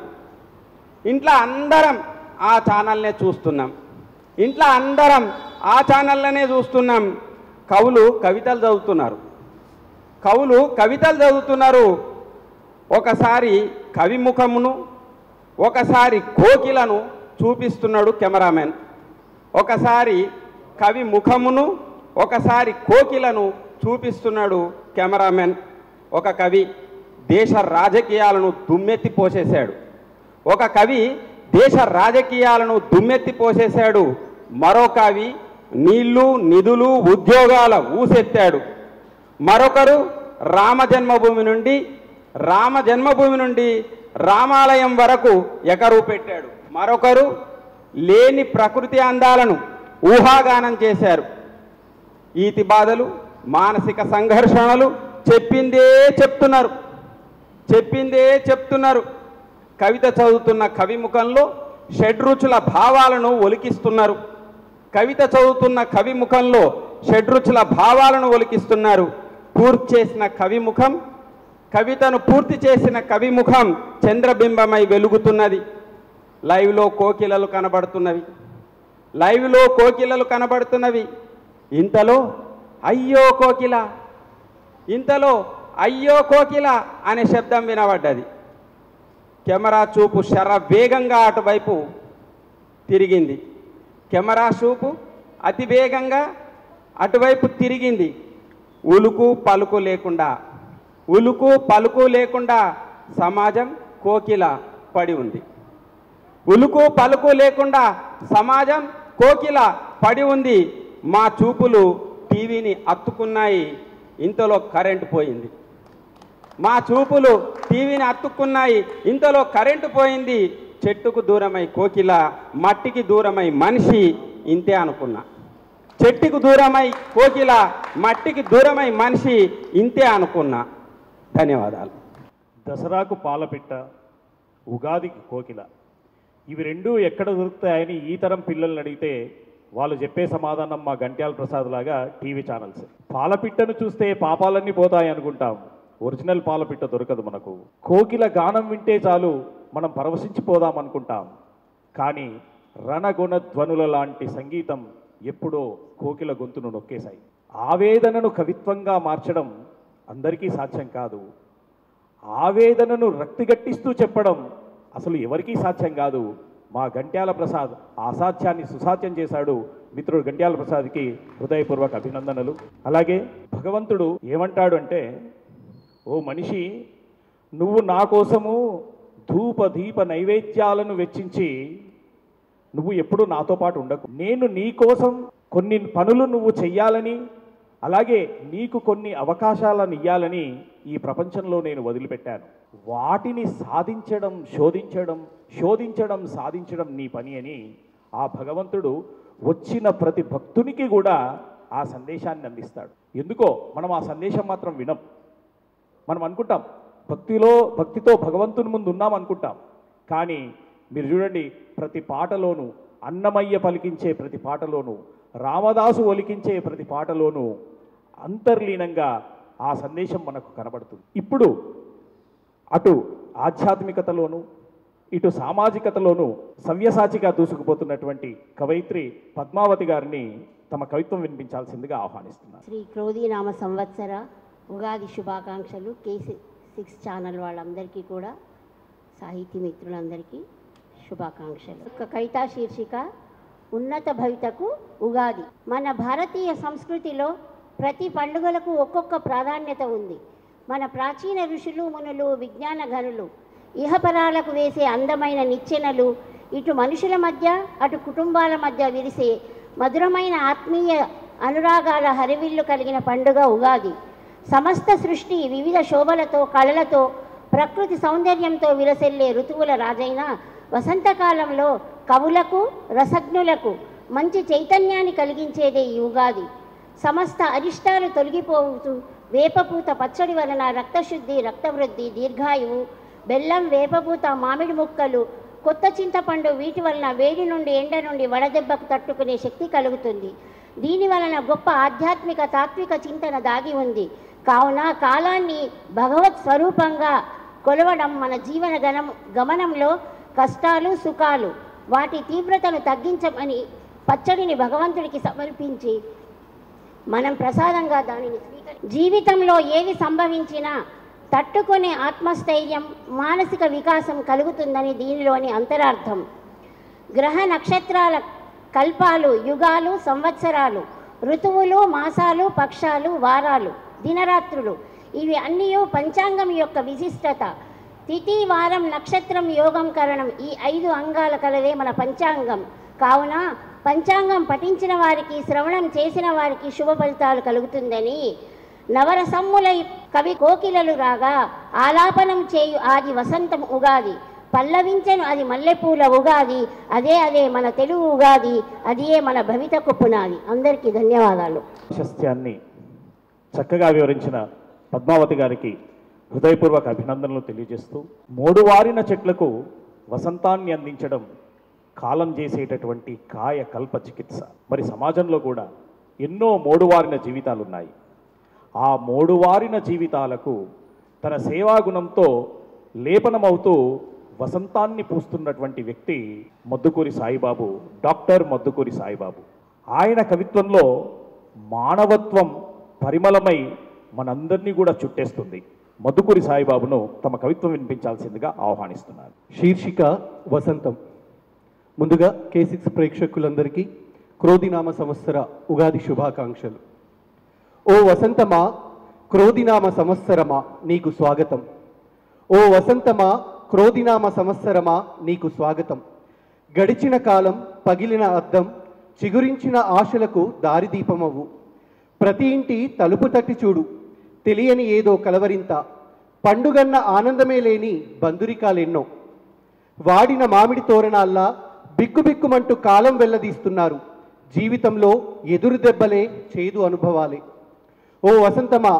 ఇంట్లో అందరం ఆ ఛానల్నే చూస్తున్నాం. ఇంట్లో అందరం ఆ ఛానల్లోనే చూస్తున్నాం. కవులు కవితలు చదువుతున్నారు. ఒకసారి కవి ముఖమును, ఒకసారి కోకిలను చూపిస్తున్నాడు కెమెరామెన్. ఒకసారి కవి ముఖమును, ఒకసారి కోకిలను చూపిస్తున్నాడు కెమెరామెన్. ఒక కవి దేశ రాజకీయాలను దుమ్మెత్తి పోసేశాడు. మరో కవి నీళ్లు, నిధులు, ఉద్యోగాల ఊసెత్తాడు. మరొకరు రామ జన్మభూమి నుండి రామాలయం వరకు ఎకరువు పెట్టాడు. మరొకరు లేని ప్రకృతి అందాలను ఊహాగానం చేశారు. ఈతి బాధలు, మానసిక సంఘర్షణలు చెప్పిందే చెప్తున్నారు. కవిత చదువుతున్న కవి ముఖంలో షడ్రుచుల భావాలను ఒలికిస్తున్నారు. కవితను పూర్తి చేసిన కవి ముఖం చంద్రబింబమై వెలుగుతున్నది. లైవ్లో కోకిలలు కనబడుతున్నవి. లైవ్లో కోకిలలు కనబడుతున్నవి. ఇంతలో అయ్యో కోకిల, ఇంతలో అయ్యో కోకిల అనే శబ్దం వినబడ్డది. కెమెరా చూపు శరవేగంగా అటువైపు తిరిగింది. కెమెరా చూపు అతి వేగంగా అటువైపు తిరిగింది. ఉలుకు పలుకు లేకుండా సమాజం కోకిల పడి ఉంది. ఉలుకు పలుకు లేకుండా సమాజం కోకిల పడి ఉంది. మా చూపులు టీవీని అత్తుకున్నాయి. ఇంతలో కరెంటు పోయింది. మా చూపులు టీవీని అత్తుకున్నాయి. ఇంతలో కరెంటు పోయింది. చెట్టుకు దూరమై కోకిల, మట్టికి దూరమై మనిషి, ఇంతే అనుకున్నా. చెట్టుకు దూరమై కోకిల, మట్టికి దూరమై మనిషి, ఇంతే అనుకున్నా. ధన్యవాదాలు. దసరాకు పాలపిట్ట, ఉగాదికి కోకిల, ఇవి రెండూ ఎక్కడ దొరుకుతాయని ఈ తరం పిల్లల్ని అడిగితే వాళ్ళు చెప్పే సమాధానం మా గంట్యాల ప్రసాద్ లాగా టీవీ ఛానల్స్. పాలపిట్టను చూస్తే పాపాలన్నీ పోతాయి అనుకుంటాం. ఒరిజినల్ పాలపిట్ట దొరకదు మనకు. కోకిల గానం వింటే చాలు మనం పరవశించిపోదాం అనుకుంటాం. కానీ రణగుణ ధ్వనుల లాంటి సంగీతం ఎప్పుడో కోకిల గొంతును నొక్కేశాయి. ఆవేదనను కవిత్వంగా మార్చడం అందరికీ సాధ్యం కాదు. ఆవేదనను రక్తిగట్టిస్తూ చెప్పడం అసలు ఎవరికీ సాధ్యం కాదు. మా గంట్యాల ప్రసాద్ అసాధ్యాన్ని సుసాధ్యం చేశాడు. మిత్రుడు గంట్యాల ప్రసాద్కి హృదయపూర్వక అభినందనలు. అలాగే భగవంతుడు ఏమంటాడు అంటే, ఓ మనిషి, నువ్వు నా కోసము ధూప దీప నైవేద్యాలను వెచ్చించి నువ్వు ఎప్పుడు నాతో పాటు ఉండకు. నేను నీ కోసం కొన్ని పనులు నువ్వు చెయ్యాలని, అలాగే నీకు కొన్ని అవకాశాలను ఇయ్యాలని ఈ ప్రపంచంలో నేను వదిలిపెట్టాను. వాటిని సాధించడం, శోధించడం, సాధించడం నీ పని అని ఆ భగవంతుడు వచ్చిన ప్రతి భక్తునికి కూడా ఆ సందేశాన్ని అందిస్తాడు. ఎందుకో మనం ఆ సందేశం మాత్రం వినం. మనం అనుకుంటాం భక్తితో భగవంతుని ముందు ఉన్నాం అనుకుంటాం. కానీ మీరు చూడండి, ప్రతి పాటలోనూ, అన్నమయ్య పలికించే ప్రతి పాటలోనూ, రామదాసు ఒలికించే ప్రతి పాటలోనూ అంతర్లీనంగా ఆ సందేశం మనకు కనబడుతుంది. ఇప్పుడు అటు ఆధ్యాత్మికతలోనూ ఇటు సామాజికతలోనూ సవ్యసాచిగా దూసుకుపోతున్నటువంటి కవయిత్రి పద్మావతి గారిని తమ కవిత్వం వినిపించాల్సిందిగా ఆహ్వానిస్తున్నారు. శ్రీ క్రోధీనామ సంవత్సర ఉగాది శుభాకాంక్షలు. K6 ఛానల్ వాళ్ళందరికీ కూడా, సాహితీ మిత్రులందరికీ శుభాకాంక్షలు. ఒక కవితా శీర్షిక ఉన్నత భవితకు ఉగాది. మన భారతీయ సంస్కృతిలో ప్రతి పండుగలకు ఒక్కొక్క ప్రాధాన్యత ఉంది. మన ప్రాచీన ఋషులు, మునులు, విజ్ఞాన గనులు ఇహపరాలకు వేసే అందమైన నిచ్చెనలు, ఇటు మనుషుల మధ్య అటు కుటుంబాల మధ్య విరిసే మధురమైన ఆత్మీయ అనురాగాల హరివిల్లు కలిగిన పండుగ ఉగాది. సమస్త సృష్టి వివిధ శోభలతో, కళలతో, ప్రకృతి సౌందర్యంతో విలసెల్లే ఋతువుల రాజైన వసంతకాలంలో కవులకు, రసజ్ఞులకు మంచి చైతన్యాన్ని కలిగించేదే ఈ ఉగాది. సమస్త అరిష్టాలు తొలగిపోతూ వేపపూత పచ్చడి వలన రక్తశుద్ధి, రక్తవృద్ధి, దీర్ఘాయువు, బెల్లం, వేపపూత, మామిడి ముక్కలు, కొత్త చింతపండు, వీటి వలన వేడి నుండి, ఎండ నుండి, వడదెబ్బకు తట్టుకునే శక్తి కలుగుతుంది. దీని వలన గొప్ప ఆధ్యాత్మిక, తాత్విక చింతన దాగి ఉంది. కావున కాలాన్ని భగవత్ స్వరూపంగా కొలవడం మన జీవన గమనంలో కష్టాలు, సుఖాలు, వాటి తీవ్రతను తగ్గించమని పచ్చడిని భగవంతుడికి సమర్పించి మనం ప్రసాదంగా దానిని జీవితంలో ఏది సంభవించినా తట్టుకునే ఆత్మస్థైర్యం, మానసిక వికాసం కలుగుతుందని దీనిలోని అంతరార్థం. గ్రహ నక్షత్రాల కల్పాలు, యుగాలు, సంవత్సరాలు, ఋతువులు, మాసాలు, పక్షాలు, వారాలు, దినరాత్రులు, ఇవి అన్నీ పంచాంగం యొక్క విశిష్టత. తిథి, వారం, నక్షత్రం, యోగం, కరణం, ఈ 5 అంగాల కలదే మన పంచాంగం. కావున పంచాంగం పఠించిన వారికి, శ్రవణం చేసిన వారికి శుభ ఫలితాలు కలుగుతుందని నవరసమ్ముల కవి కోకిలలు రాగా ఆలాపనం చేయు ఆది వసంతం ఉగాది. పల్లవించెను అది మల్లెపూల ఉగాది. అదే మన తెలుగు ఉగాది. అదే మన భవితకు పునాది. అందరికీ ధన్యవాదాలు. ప్రశస్త్యాన్ని చక్కగా వివరించిన పద్మావతి గారికి హృదయపూర్వక అభినందనలు తెలియజేస్తూ, మోడువారిన చెట్లకు వసంతాన్ని అందించడం కాలం చేసేటటువంటి కాయ కల్ప చికిత్స. మరి సమాజంలో కూడా ఎన్నో మోడువారిన జీవితాలు ఉన్నాయి. ఆ మోడువారిన జీవితాలకు తన సేవాగుణంతో లేపనమవుతూ వసంతాన్ని పూస్తున్నటువంటి వ్యక్తి మద్దుకూరి సాయిబాబు, డాక్టర్ మద్దుకూరి సాయిబాబు. ఆయన కవిత్వంలో మానవత్వం పరిమళమై మనందరినీ కూడా చుట్టేస్తుంది. మద్దుకూరి సాయిబాబును తమ కవిత్వం వినిపించాల్సిందిగా ఆహ్వానిస్తున్నాను. శీర్షిక వసంతం. ముందుగా K6 ప్రేక్షకులందరికీ క్రోధినామ సంవత్సర ఉగాది శుభాకాంక్షలు. ఓ వసంతమా, క్రోధినామ సంవత్సరమా నీకు స్వాగతం. ఓ వసంతమా, క్రోధినామ సంవత్సరమా నీకు స్వాగతం. గడిచిన కాలం పగిలిన అద్దం, చిగురించిన ఆశలకు దారిదీపమవు. ప్రతి ఇంటి తలుపు తట్టి చూడు, తెలియని ఏదో కలవరింత. పండుగన్న ఆనందమే లేని బందురికాలెన్నో. వాడిన మామిడి తోరణాల్లా బిక్కుబిక్కుమంటూ కాలం వెల్లదీస్తున్నారు. జీవితంలో ఎదురు దెబ్బలే, చేదు అనుభవాలే. ఓ వసంతమా,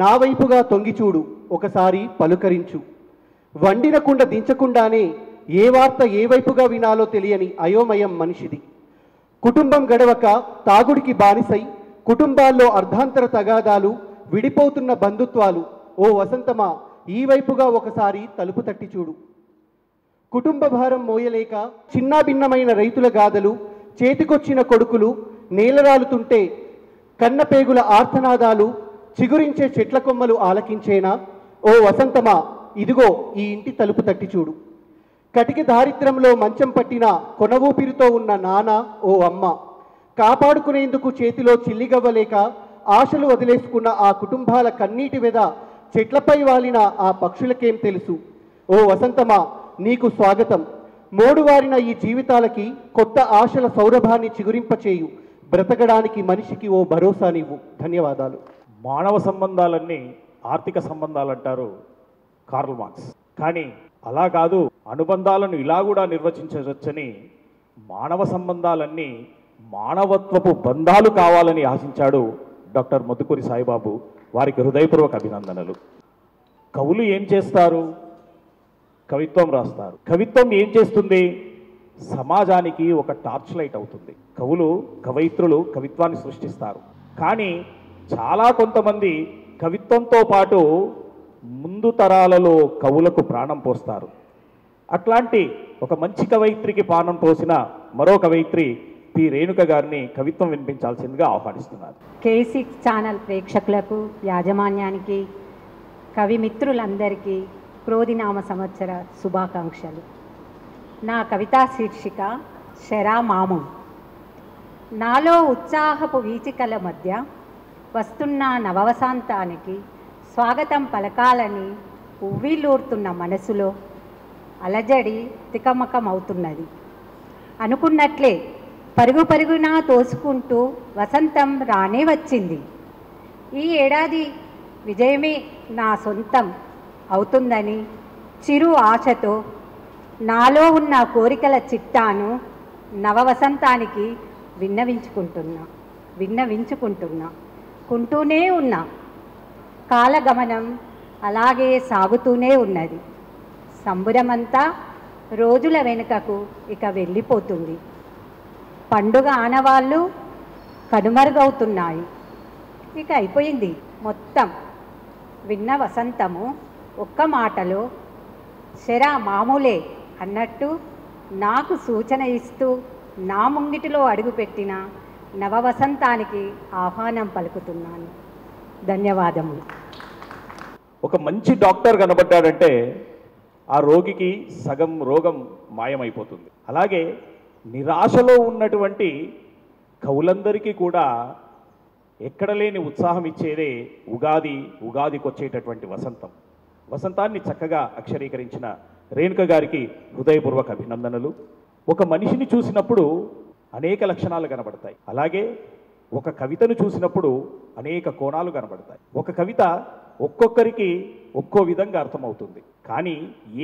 నా వైపుగా తొంగిచూడు, ఒకసారి పలుకరించు. వండిన కుండ దించకుండానే ఏ వార్త ఏ వైపుగా వినాలో తెలియని అయోమయం మనిషిది. కుటుంబం గడవక తాగుడికి బానిసై, కుటుంబాల్లో అర్ధాంతర తగాదాలు, విడిపోతున్న బంధుత్వాలు. ఓ వసంతమా, ఈ వైపుగా ఒకసారి తలుపు తట్టి చూడు. కుటుంబ భారం మోయలేక చిన్నాభిన్నమైన రైతుల గాథలు, చేతికొచ్చిన కొడుకులు నేలరాలుతుంటే కన్నపేగుల ఆర్తనాదాలు, చిగురించే చెట్ల కొమ్మలు ఆలకించేనా? ఓ వసంతమా, ఇదిగో ఈ ఇంటి తలుపు తట్టి చూడు. కటిక దారిద్ర్యంలో మంచం పట్టిన కొనవూపిరితో ఉన్న నాన్న, ఓ అమ్మ, కాపాడుకునేందుకు చేతిలో చిల్లిగవ్వలేక ఆశలు వదిలేసుకున్న ఆ కుటుంబాల కన్నీటి వెద చెట్లపై వాలిన ఆ పక్షులకేం తెలుసు? ఓ వసంతమా, నీకు స్వాగతం. మోడువారిన ఈ జీవితాలకి కొత్త ఆశల సౌరభాన్ని చిగురింపచేయు. బ్రతకడానికి మనిషికి ఓ భరోసా నీవు. ధన్యవాదాలు. మానవ సంబంధాలన్నీ ఆర్థిక సంబంధాలు అంటారు కార్ల్ మార్క్స్. కానీ అలా కాదు, అనుబంధాలను ఇలా కూడా నిర్వచించవచ్చని, మానవ సంబంధాలన్నీ మానవత్వపు బంధాలు కావాలని ఆశించాడు డాక్టర్ మద్దుకూరి సాయిబాబు. వారికి హృదయపూర్వక అభినందనలు. కవులు ఏం చేస్తారు? కవిత్వం రాస్తారు. కవిత్వం ఏం చేస్తుంది? సమాజానికి ఒక టార్చ్ లైట్ అవుతుంది. కవులు, కవయిత్రులు కవిత్వాన్ని సృష్టిస్తారు. కానీ చాలా కొంతమంది కవిత్వంతో పాటు ముందు తరాలలో కవులకు ప్రాణం పోస్తారు. అట్లాంటి ఒక మంచి కవయిత్రికి ప్రాణం పోసిన మరో కవయిత్రి పి రేణుక గారిని కవిత్వం వినిపించాల్సిందిగా ఆహ్వానిస్తున్నారు. K6 ఛానల్ ప్రేక్షకులకు, యాజమాన్యానికి, కవిమిత్రులందరికీ క్రోధినామ సంవత్సర శుభాకాంక్షలు. నా కవితా శీర్షిక శరామామం. నాలో ఉత్సాహపు వీచికల మధ్య వస్తున్న నవవసంతానికి స్వాగతం పలకాలని ఉవ్విలూరుతున్న మనసులో అలజడి తికమకమవుతున్నది. అనుకున్నట్లే పరుగు పరుగున తోసుకుంటూ వసంతం రానే వచ్చింది. ఈ ఏడాది విజయమే నా సొంతం అవుతుందని చిరు ఆశతో నాలో ఉన్న కోరికల చిట్టాను నవవసంతానికి విన్నవించుకుంటూనే ఉన్నా. కాలగమనం అలాగే సాగుతూనే ఉన్నది. సంబురమంతా రోజుల వెనుకకు ఇక వెళ్ళిపోతుంది. పండుగ ఆనవాళ్ళు కనుమరుగవుతున్నాయి. ఇక అయిపోయింది మొత్తం. విన్న వసంతము ఒక్క మాటలో శరా మామూలే అన్నట్టు నాకు సూచన ఇస్తూ నా ముంగిటిలో అడుగుపెట్టిన నవవసంతానికి ఆహ్వానం పలుకుతున్నాను. ధన్యవాదములు. ఒక మంచి డాక్టర్ కనబడ్డాడంటే ఆ రోగికి సగం రోగం మాయమైపోతుంది. అలాగే నిరాశలో ఉన్నటువంటి కవులందరికీ కూడా ఎక్కడ లేని ఉత్సాహం ఇచ్చేదే ఉగాదికి వచ్చేటటువంటి వసంతం. వసంతాన్ని చక్కగా అక్షరీకరించిన రేణుక గారికి హృదయపూర్వక అభినందనలు. ఒక మనిషిని చూసినప్పుడు అనేక లక్షణాలు కనబడతాయి. అలాగే ఒక కవితను చూసినప్పుడు అనేక కోణాలు కనబడతాయి. ఒక కవిత ఒక్కొక్కరికి ఒక్కో విధంగా అర్థమవుతుంది. కానీ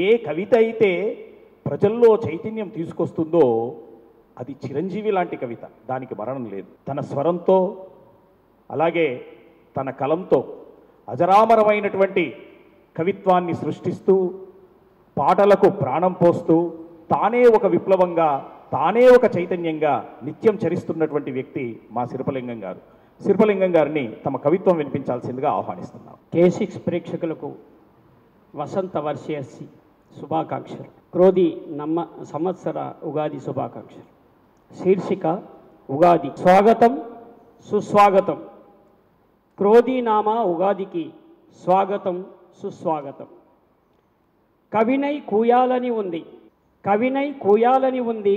ఏ కవిత అయితే ప్రజల్లో చైతన్యం తీసుకొస్తుందో అది చిరంజీవి లాంటి కవిత. దానికి మరణం లేదు. తన స్వరంతో అలాగే తన కలంతో అజరామరమైనటువంటి కవిత్వాన్ని సృష్టిస్తూ పాటలకు ప్రాణం పోస్తూ తానే ఒక విప్లవంగా, తానే ఒక చైతన్యంగా నిత్యం చరిస్తున్నటువంటి వ్యక్తి మా శిల్పలింగం గారు. శిల్పలింగం గారిని తమ కవిత్వం వినిపించాల్సిందిగా ఆహ్వానిస్తున్నాం. K6 ప్రేక్షకులకు వసంత వర్షయసి శుభాకాంక్షలు. క్రోధి సంవత్సర ఉగాది శుభాకాంక్షలు. శీర్షిక ఉగాది. స్వాగతం సుస్వాగతం. క్రోధీనామ ఉగాదికి స్వాగతం సుస్వాగతం. కవినై కూయాలని ఉంది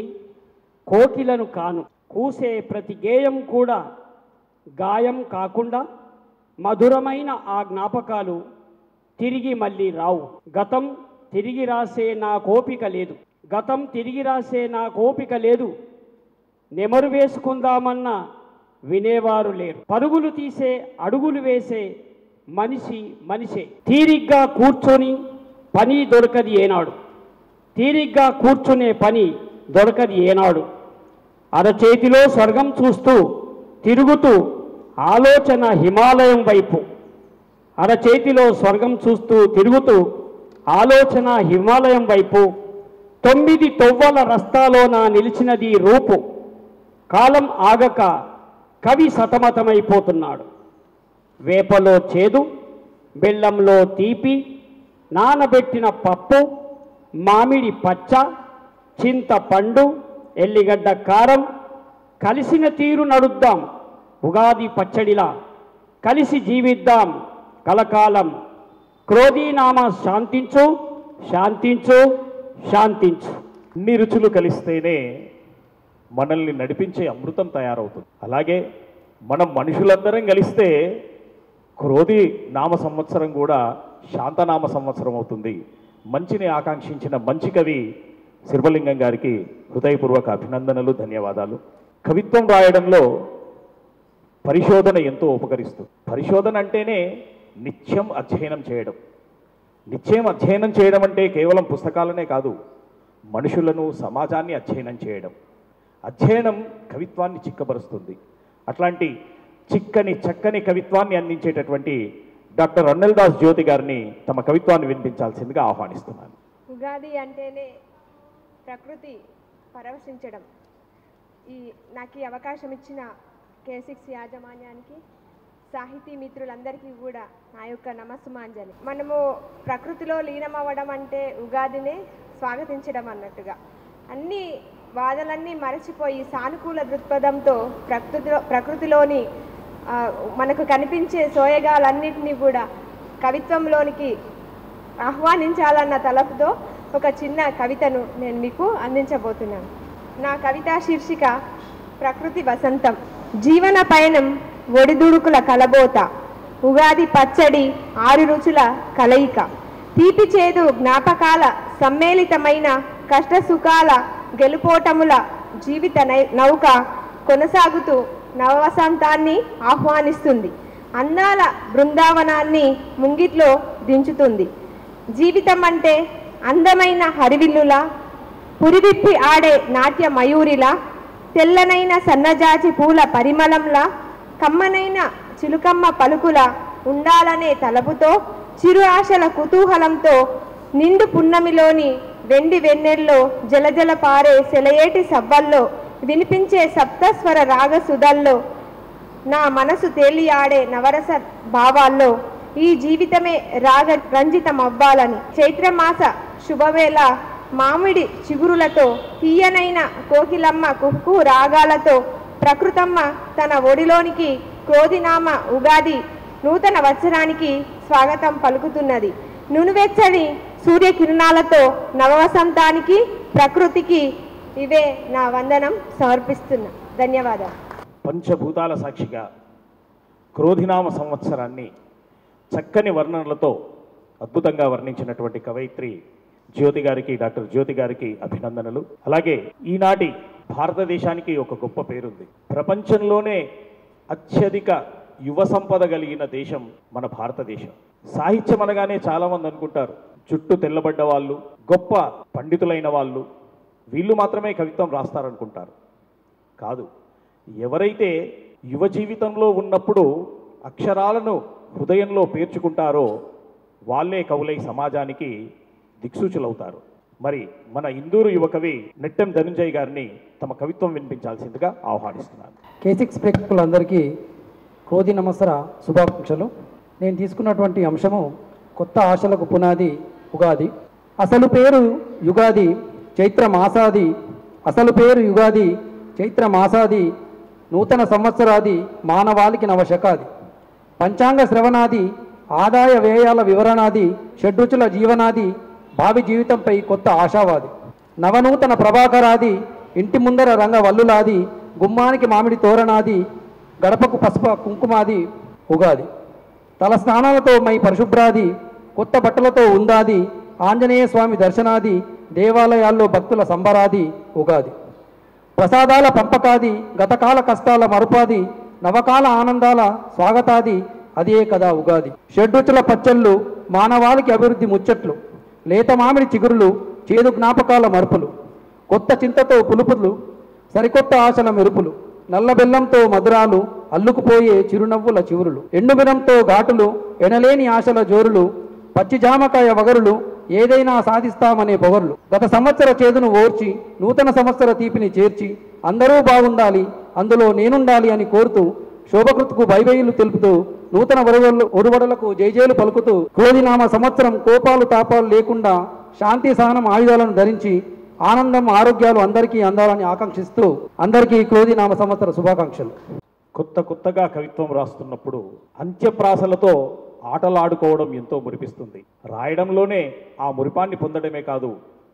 కోకిలను కాను. కూసే ప్రతి గేయం కూడా గాయం కాకుండా మధురమైన ఆ జ్ఞాపకాలు తిరిగి మళ్ళీ రావు. గతం తిరిగి రాసే నా కోపిక లేదు. నెమరు వేసుకుందామన్నా వినేవారు లేరు. పరుగులు తీసే అడుగులు వేసే మనిషే. తీరిగ్గా కూర్చొని పని దొరకది ఏనాడు. అరచేతిలో స్వర్గం చూస్తూ తిరుగుతూ ఆలోచన హిమాలయం వైపు 9 తొవ్వల రస్తాలోన నిలిచినది రూపు. కాలం ఆగక కవి సతమతమైపోతున్నాడు. వేపలో చేదు, బెల్లంలో తీపి, నానబెట్టిన పప్పు, మామిడి పచ్చ, చింతపండు, ఎల్లిగడ్డ కారం, కలిసిన తీరు నడుద్దాం ఉగాది పచ్చడిలా, కలిసి జీవిద్దాం కలకాలం. క్రోధీనామ శాంతించు శాంతించు శాంతించు. అన్ని రుచులు కలిస్తేనే మనల్ని నడిపించే అమృతం తయారవుతుంది. అలాగే మనం మనుషులందరం కలిస్తే క్రోధి నామ సంవత్సరం కూడా శాంతనామ సంవత్సరం అవుతుంది. మంచిని ఆకాంక్షించిన మంచి కవి శివలింగం గారికి హృదయపూర్వక అభినందనలు, ధన్యవాదాలు. కవిత్వం రాయడంలో పరిశోధన ఎంతో ఉపకరిస్తుంది. పరిశోధన అంటేనే నిత్యం అధ్యయనం చేయడం అంటే కేవలం పుస్తకాలనే కాదు, మనుషులను, సమాజాన్ని అధ్యయనం చేయడం. అధ్యయనం కవిత్వాన్ని చిక్కబరుస్తుంది. అట్లాంటి చక్కని కవిత్వాన్ని అందించేటటువంటి డాక్టర్ అన్నల్దాస్ జ్యోతి గారిని తమ కవిత్వాన్ని వినిపించాల్సిందిగా ఆహ్వానిస్తున్నాను. ఉగాది అంటేనే ప్రకృతి పరవశించడం. నాకు ఈ అవకాశం ఇచ్చిన K6 యాజమాన్యానికి, సాహితీ మిత్రులందరికీ కూడా నా యొక్క నమస్సుమాంజలి. మనము ప్రకృతిలో లీనమవ్వడం అంటే ఉగాదినే స్వాగతించడం అన్నట్టుగా. అన్ని బాధలన్నీ మరచిపోయి సానుకూల దృక్పథంతో ప్రకృతిలోని మనకు కనిపించే సోయగాలన్నింటినీ కూడా కవిత్వంలోనికి ఆహ్వానించాలన్న తలపుతో ఒక చిన్న కవితను నేను మీకు అందించబోతున్నాను. నా కవితా శీర్షిక ప్రకృతి వసంతం. జీవన పయనం ఒడిదుడుకుల కలబోత, ఉగాది పచ్చడి 6 రుచుల కలయిక, తీపి చేదు జ్ఞాపకాల సమ్మేళితమైన కష్టసుఖాల గెలుపోటముల జీవిత నౌక కొనసాగుతూ నవవసంతాన్ని ఆహ్వానిస్తుంది. అందాల బృందావనాన్ని ముంగిట్లో దించుతుంది. జీవితం అంటే అందమైన హరివిల్లులా, పురివిప్పి ఆడే నాట్య మయూరిలా, తెల్లనైన సన్నజాజి పూల పరిమళంలా, కమ్మనైన చిలుకమ్మ పలుకుల ఉండాలనే తలపుతో, చిరు ఆశల కుతూహలంతో, నిండు పున్నమిలోని వెండి వెన్నెల్లో జలజల పారే సెలయేటి సవ్వల్లో, వినిపించే సప్తస్వర రాగసుధల్లో, నా మనసు తేలియాడే నవరస భావాల్లో ఈ జీవితమే రాగ రంజితమవ్వాలని, చైత్రమాస శుభవేళ మామిడి చిగురులతో, తీయనైన కోకిలమ్మ కుహు రాగాలతో, ప్రకృతమ్మ తన ఒడిలోనికి క్రోధినామ ఉగాది నూతన వత్సరానికి స్వాగతం పలుకుతున్నది. నునువెచ్చని సూర్యకిరణాలతో నవవసంతానికి, ప్రకృతికి ఇవే నా వందనం సమర్పిస్తున్నా. ధన్యవాదాలు. పంచభూతాల సాక్షిగా క్రోధినామ సంవత్సరాన్ని చక్కని వర్ణనలతో అద్భుతంగా వర్ణించినటువంటి కవయిత్రి జ్యోతి గారికి, డాక్టర్ జ్యోతి గారికి అభినందనలు. అలాగే ఈనాటి భారతదేశానికి ఒక గొప్ప పేరుంది. ప్రపంచంలోనే అత్యధిక యువ సంపద కలిగిన దేశం మన భారతదేశం. సాహిత్యం అనగానే చాలామంది అనుకుంటారు చుట్టూ తెల్లబడ్డ వాళ్ళు, గొప్ప పండితులైన వాళ్ళు, వీళ్ళు మాత్రమే కవిత్వం రాస్తారనుకుంటారు. కాదు, ఎవరైతే యువ జీవితంలో ఉన్నప్పుడు అక్షరాలను హృదయంలో పేర్చుకుంటారో వాళ్ళే కవులై సమాజానికి దిక్సూచులవుతారు. మరి మన ఇందూరు యువకవి నెట్టెం ధనుంజయ్ గారిని తమ కవిత్వం వినిపించాల్సిందిగా ఆహ్వానిస్తున్నాను. K6 ప్రేక్షకులందరికీ క్రోధి నమస్సర శుభాకాంక్షలు. నేను తీసుకున్నటువంటి అంశము కొత్త ఆశలకు పునాది ఉగాది. అసలు పేరు యుగాది చైత్ర మాసాది, అసలు పేరు యుగాది చైత్ర మాసాది, నూతన సంవత్సరాది మానవాళికి నవశకాది, పంచాంగ శ్రవణాది, ఆదాయ వ్యయాల వివరణాది, షడ్రుచుల జీవనాది, భావి జీవితంపై కొత్త ఆశావాది, నవనూతన ప్రభాకరాది, ఇంటి ముందర రంగ వల్లులాది, గుమ్మానికి మామిడి తోరణాది, గడపకు పసుప కుంకుమాది ఉగాది, తల స్నానాలతో మై పరిశుభ్రాది, కొత్త బట్టలతో ఉందాది, ఆంజనేయ స్వామి దర్శనాది, దేవాలయాల్లో భక్తుల సంబరాది ఉగాది, ప్రసాదాల పంపకాది, గతకాల కష్టాల మరుపాది, నవకాల ఆనందాల స్వాగతాది, అదే కదా ఉగాది. షడ్రుచుల పచ్చళ్ళు, మానవాళికి అభివృద్ధి ముచ్చట్లు, లేత మామిడి చిగురులు, చేదు జ్ఞాపకాల మరుపులు, కొత్త చింతతో పులుపులు, సరికొత్త ఆశల మెరుపులు, నల్ల బెల్లంతో మధురాలు, అల్లుకుపోయే చిరునవ్వుల చివురులు, ఎండుమిరంతో ఘాటులు, ఎనలేని ఆశల జోరులు, పచ్చి జామకాయ వగరులు, ఏదైనా సాధిస్తామనే పొగరులు, గత సంవత్సర చేదును ఓర్చి నూతన సంవత్సర తీపిని చేర్చి అందరూ బాగుండాలి అందులో నేనుండాలి అని కోరుతూ శోభకృత్కు బైబైలు తెలుపుతూ నూతన ఒరువడులకు జైజేలు పలుకుతూ క్రోధినామ సంవత్సరం కోపాలు తాపాలు లేకుండా శాంతి సహనం ఆయుధాలను ధరించి ఆనందం ఆరోగ్యాలు అందరికీ అందాలని ఆకాంక్షిస్తూ అందరికీ క్రోధినామ సంవత్సర శుభాకాంక్షలు. కొత్తగా కవిత్వం రాస్తున్నప్పుడు అంత్యప్రాసలతో ఆటలాడుకోవడం ఎంతో మురిపిస్తుంది. రాయడంలోనే ఆ మురిపాన్ని పొందడమే కాదు,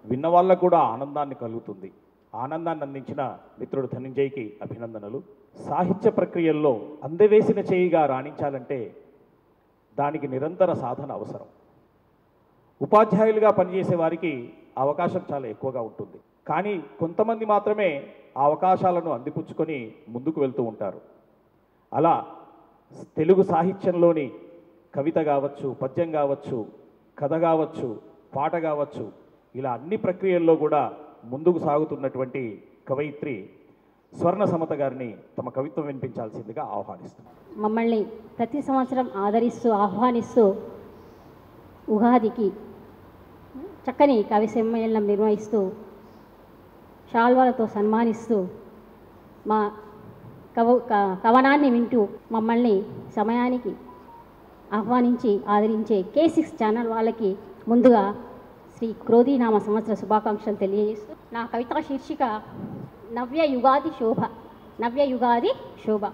విన్న వాళ్ళకు కూడా ఆనందాన్ని కలుగుతుంది. ఆనందాన్ని అందించిన మిత్రుడు ధనంజయ్కి అభినందనలు. సాహిత్య ప్రక్రియల్లో అందవేసిన చేయిగా రాణించాలంటే దానికి నిరంతర సాధన అవసరం. ఉపాధ్యాయులుగా పనిచేసే వారికి అవకాశం చాలా ఎక్కువగా ఉంటుంది. కానీ కొంతమంది మాత్రమే ఆ అవకాశాలను అందిపుచ్చుకొని ముందుకు వెళ్తూ ఉంటారు. అలా తెలుగు సాహిత్యంలోని కవిత కావచ్చు, పద్యం కావచ్చు, కథ కావచ్చు, పాట కావచ్చు, ఇలా అన్ని ప్రక్రియల్లో కూడా ముందుకు సాగుతున్నటువంటి కవయిత్రి స్వర్ణ సమత గారిని తమ కవిత్వం వినిపించాల్సిందిగా ఆహ్వానిస్తున్నాం. మమ్మల్ని ప్రతి సంవత్సరం ఆదరిస్తూ ఆహ్వానిస్తూ ఉగాదికి చక్కని కవి సమ్మేళనం నిర్వహిస్తూ శాల్వాలతో సన్మానిస్తూ మా కవనాన్ని వింటూ మమ్మల్ని సమయానికి ఆహ్వానించి ఆదరించే K6 ఛానల్ వాళ్ళకి ముందుగా శ్రీ క్రోధినామ సంవత్సర శుభాకాంక్షలు తెలియజేస్తూ నా కవితా శీర్షిక నవ్య యుగాది శోభ. నవ్య యుగాది శోభ.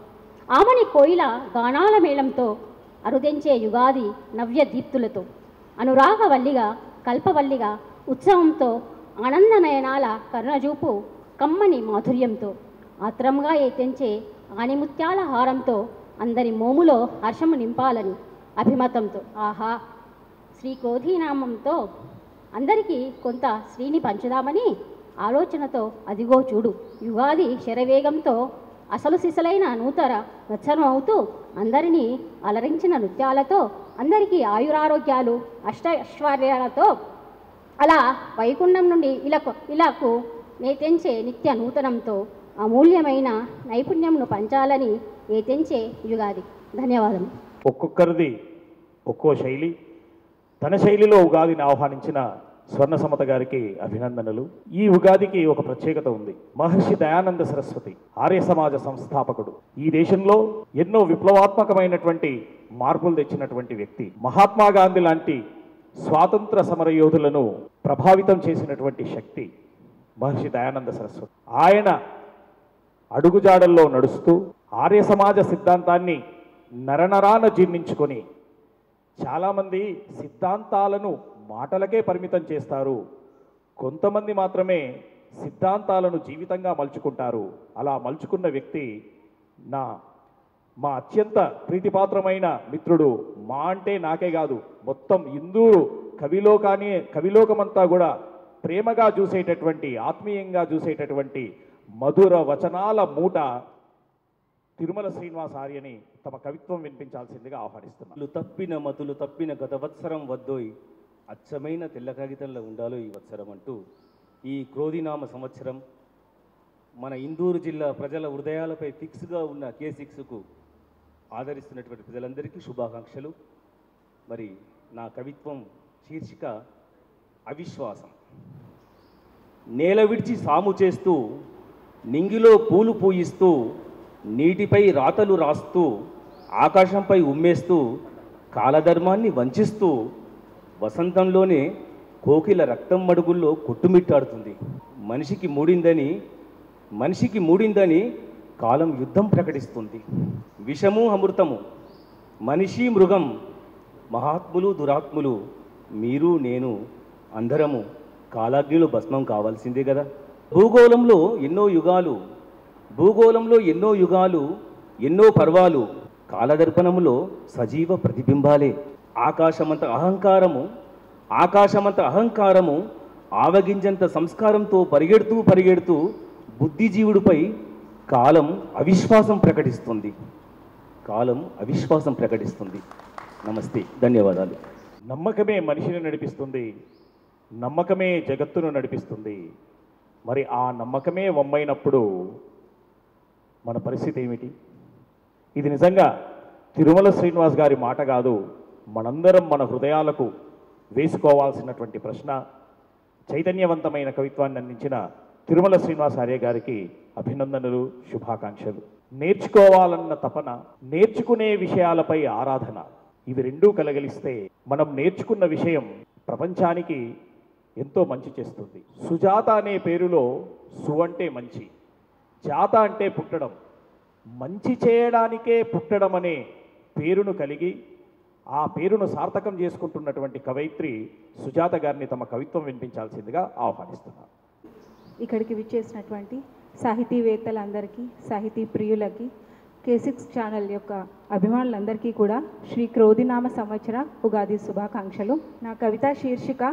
ఆమని కోయిల గానాల మేళంతో అరుదెంచే యుగాది నవ్య దీప్తులతో, అనురాగవల్లిగా కల్పవల్లిగా ఉత్సవంతో, ఆనందనయనాల కరుణజూపు కమ్మని మాధుర్యంతో, ఆత్రంగా తెంచే ఆనిముత్యాల హారంతో అందరి మోములో హర్షము నింపాలని అభిమతంతో, ఆహా శ్రీ క్రోధినామంతో అందరికీ కొంత శ్రీని పంచుదామని ఆలోచనతో అదిగో చూడు యుగాది శరవేగంతో అసలు సిసలైన నూతన వత్సరం అవుతూ అందరినీ అలరించిన నృత్యాలతో అందరికీ ఆయురారోగ్యాలు అష్టైశ్వర్యాలతో అలా వైకుంఠం నుండి ఇలాకు నేతెంచే నిత్య నూతనంతో అమూల్యమైన నైపుణ్యంను పంచాలని నేతెంచే యుగాది. ధన్యవాదం. ఒక్కొక్కరిది ఒక్కో శైలి. తన శైలిలో ఉగాదిని ఆహ్వానించిన స్వర్ణ సమత గారికి అభినందనలు. ఈ ఉగాదికి ఒక ప్రత్యేకత ఉంది. మహర్షి దయానంద సరస్వతి ఆర్య సమాజ సంస్థాపకుడు. ఈ దేశంలో ఎన్నో విప్లవాత్మకమైనటువంటి మార్పులు తెచ్చినటువంటి వ్యక్తి. మహాత్మా గాంధీ లాంటి స్వాతంత్ర సమరయోధులను ప్రభావితం చేసినటువంటి శక్తి మహర్షి దయానంద సరస్వతి. ఆయన అడుగుజాడల్లో నడుస్తూ ఆర్య సమాజ సిద్ధాంతాన్ని నరనరాన జీర్ణించుకొని, చాలామంది సిద్ధాంతాలను మాటలకే పరిమితం చేస్తారు, కొంతమంది మాత్రమే సిద్ధాంతాలను జీవితంగా మలుచుకుంటారు. అలా మలుచుకున్న వ్యక్తి మా అత్యంత ప్రీతిపాత్రమైన మిత్రుడు. మా అంటే నాకే కాదు, మొత్తం ఇందూరు కవిలోకమంతా కూడా ప్రేమగా చూసేటటువంటి, ఆత్మీయంగా చూసేటటువంటి మధుర వచనాల మూట తిరుమల శ్రీనివాస ఆర్యని తమ కవిత్వం వినిపించాల్సిందిగా ఆహ్వానిస్తున్నారు. తప్పిన మతులు తప్పిన గత వత్సరం వద్దోయ్, అచ్చమైన తెల్ల కాగితంలో ఉండాలో ఈ వత్సరం అంటూ ఈ క్రోధినామ సంవత్సరం మన ఇందూరు జిల్లా ప్రజల హృదయాలపై ఫిక్స్గా ఉన్న K6కు ఆదరిస్తున్నటువంటి ప్రజలందరికీ శుభాకాంక్షలు. మరి నా కవిత్వం శీర్షిక అవిశ్వాసం. నేల విడిచి సాము చేస్తూ, నింగిలో పూలు పూయిస్తూ, నీటిపై రాతలు రాస్తూ, ఆకాశంపై ఉమ్మేస్తూ, కాలధర్మాన్ని వంచిస్తూ, వసంతంలోనే కోకిల రక్తం మడుగుల్లో కొట్టుమిట్టాడుతుంది. మనిషికి మూడిందని కాలం యుద్ధం ప్రకటిస్తుంది. విషము అమృతము, మనిషి మృగం, మహాత్ములు దురాత్ములు, మీరు నేను అందరము కాలాగ్నిలో భస్మం కావాల్సిందే కదా. భూగోళంలో ఎన్నో యుగాలు ఎన్నో పర్వాలు, కాలదర్పణములో సజీవ ప్రతిబింబాలే. ఆకాశమంత అహంకారము ఆవగింజంత సంస్కారంతో పరిగెడుతూ బుద్ధిజీవుడిపై కాలం అవిశ్వాసం ప్రకటిస్తుంది. నమస్తే, ధన్యవాదాలు. నమ్మకమే మనిషిని నడిపిస్తుంది, నమ్మకమే జగత్తును నడిపిస్తుంది. మరి ఆ నమ్మకమే వమ్మైనప్పుడు మన పరిస్థితి ఏమిటి? ఇది నిజంగా తిరుమల శ్రీనివాస్ గారి మాట కాదు, మనందరం మన హృదయాలకు వేసుకోవాల్సినటువంటి ప్రశ్న. చైతన్యవంతమైన కవిత్వాన్ని అందించిన తిరుమల శ్రీనివాసార్య గారికి అభినందనలు, శుభాకాంక్షలు. నేర్చుకోవాలన్న తపన, నేర్చుకునే విషయాలపై ఆరాధన, ఇవి రెండూ కలగలిస్తే మనం నేర్చుకున్న విషయం ప్రపంచానికి ఎంతో మంచి చేస్తుంది. సుజాత అనే పేరులో సు అంటే మంచి, జాత అంటే పుట్టడం, మంచి చేయడానికే పుట్టడం అనే పేరును కలిగి ఆ పేరును సార్థకం చేసుకుంటున్నటువంటి కవయిత్రి సుజాత గారిని తమ కవిత్వం వినిపించాల్సిందిగా ఆహ్వానిస్తున్నారు. ఇక్కడికి విచ్చేసినటువంటి సాహితీవేత్తలందరికీ, సాహితీ ప్రియులకి, K6 ఛానల్ యొక్క అభిమానులందరికీ కూడా శ్రీ క్రోధినామ సంవత్సర ఉగాది శుభాకాంక్షలు. నా కవిత శీర్షిక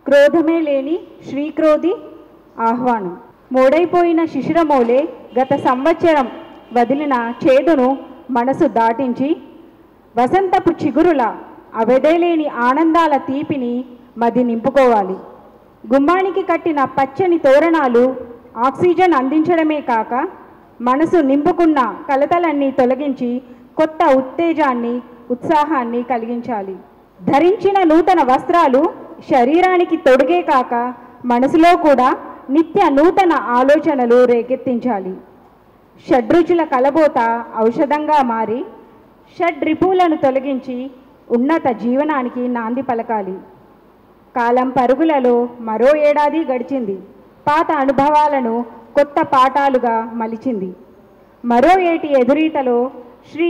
క్రోధమే లేని శ్రీక్రోధి ఆహ్వానం. మోడైపోయిన శిశిరమోలే గత సంవత్సరం వదిలిన చేదును మనసు దాటించి, వసంతపు చిగురుల అవధేలేని ఆనందాల తీపిని మది నింపుకోవాలి. గుమ్మానికి కట్టిన పచ్చని తోరణాలు ఆక్సిజన్ అందించడమే కాక మనసు నింపుకున్న కలతలన్నీ తొలగించి కొత్త ఉత్తేజాన్ని, ఉత్సాహాన్ని కలిగించాలి. ధరించిన నూతన వస్త్రాలు శరీరానికి తొడిగే కాక మనసులో కూడా నిత్య నూతన ఆలోచనలు రేకెత్తించాలి. షడ్రుచుల కలబోత ఔషధంగా మారి షడ్రిపులను తొలగించి ఉన్నత జీవనానికి నాంది పలకాలి. కాలం పరుగులలో మరో ఏడాది గడిచింది. పాత అనుభవాలను కొత్త పాఠాలుగా మలిచింది. మరో ఏటి ఎదురీతలో శ్రీ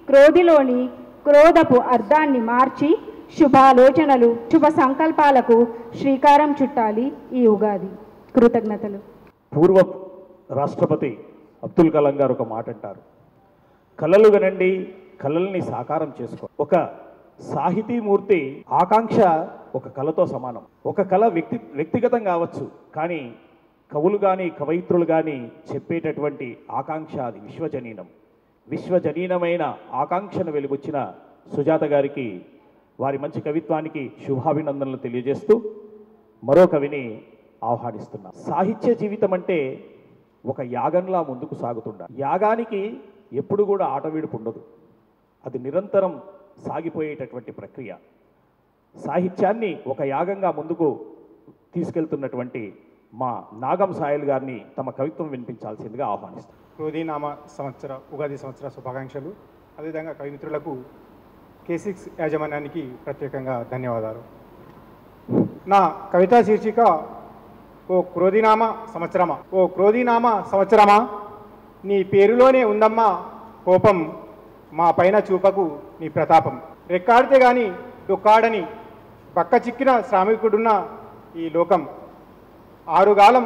క్రోధిలోని క్రోధపు అర్థాన్ని మార్చి శుభాలోచనలు, శుభ సంకల్పాలకు శ్రీకారం చుట్టాలి ఈ ఉగాది. కృతజ్ఞతలు. పూర్వ రాష్ట్రపతి అబ్దుల్ కలాం గారు ఒక మాట అంటారు, కలలు గనండి, కలల్ని సాకారం చేసుకో. ఒక సాహితీమూర్తి ఆకాంక్ష ఒక కళతో సమానం. ఒక కళ వ్యక్తిగతం కావచ్చు, కానీ కవులు కానీ కవయిత్రులు కానీ చెప్పేటటువంటి ఆకాంక్ష అది విశ్వజనీనం. విశ్వజనీనమైన ఆకాంక్షను వెలుగొచ్చిన సుజాత గారికి, వారి మంచి కవిత్వానికి శుభాభినందనలు తెలియజేస్తూ మరో కవిని ఆహ్వానిస్తున్నా. సాహిత్య జీవితం అంటే ఒక యాగంలా ముందుకు సాగుతుండాలి. యాగానికి ఎప్పుడు కూడా ఆటవిడుపు ఉండదు, అది నిరంతరం సాగిపోయేటటువంటి ప్రక్రియ. సాహిత్యాన్ని ఒక యాగంగా ముందుకు తీసుకెళ్తున్నటువంటి మా నాగం సాయల్ గారిని తమ కవిత్వం వినిపించాల్సిందిగా ఆహ్వానిస్తాం. క్రోధినామ సంవత్సర ఉగాది సంవత్సర శుభాకాంక్షలు. అదేవిధంగా కవిమిత్రులకు K6 యాజమాన్యానికి ప్రత్యేకంగా ధన్యవాదాలు. నా కవితా శీర్షిక ఓ క్రోధినామ సంవత్సరమా. ఓ క్రోధినామ సంవత్సరమా, నీ పేరులోనే ఉందమ్మా కోపం, మా పైన చూపకు నీ ప్రతాపం. రెక్కాడితే గాని డొక్కాడని బక్క చిక్కిన శ్రామికుడున్న ఈ లోకం, ఆరుగాలం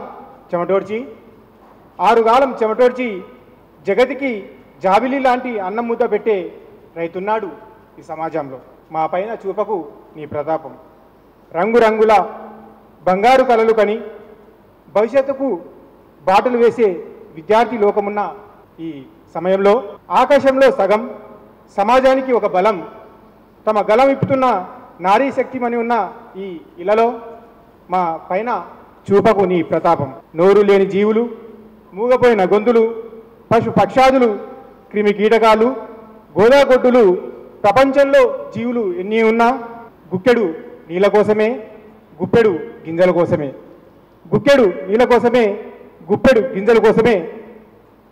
చెమటోడ్చి జగతికి జాబిలి లాంటి అన్నం ముద్ద పెట్టే రైతున్నాడు ఈ సమాజంలో. మా పైన చూపకు నీ ప్రతాపం. రంగురంగుల బంగారు కలలు కని భవిష్యత్తుకు బాటలు వేసే విద్యార్థి లోకమున్న ఈ సమయంలో ఆకాశంలో సగం, సమాజానికి ఒక బలం, తమ గలం ఇప్పుతున్న నారీ శక్తిమని ఉన్న ఈ ఇళ్లలో మా పైన చూపకు నీ ప్రతాపం. నోరు లేని జీవులు, మూగపోయిన గొంతులు, పశు పక్షాదులు, క్రిమి కీటకాలు, గోదాగొడ్డులు, ప్రపంచంలో జీవులు ఎన్ని ఉన్నా గుక్కెడు నీళ్ళ కోసమే, గుప్పెడు గింజల కోసమే. గుక్కెడు నీళ్ళ కోసమే, గుప్పెడు గింజల కోసమే.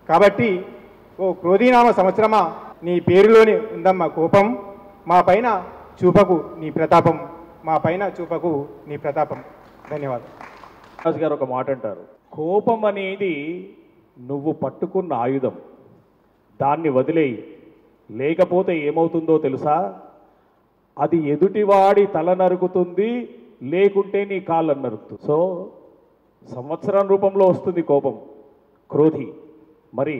కాబట్టి ఓ క్రోధినామ సంవత్సరమా, నీ పేరులోనే ఉందమ్మ కోపం, మా పైన చూపకు నీ ప్రతాపం, మా పైన చూపకు నీ ప్రతాపం. ధన్యవాదాలు. రాజు గారు ఒక మాట అంటారు, కోపం అనేది నువ్వు పట్టుకున్న ఆయుధం, దాన్ని వదిలేయి, లేకపోతే ఏమవుతుందో తెలుసా, అది ఎదుటివాడి తల నరుకుతుంది, లేకుంటే నీ కాళ్ళను నరుకుతుంది. సో సంవత్సరం రూపంలో వస్తుంది కోపం, క్రోధి. మరి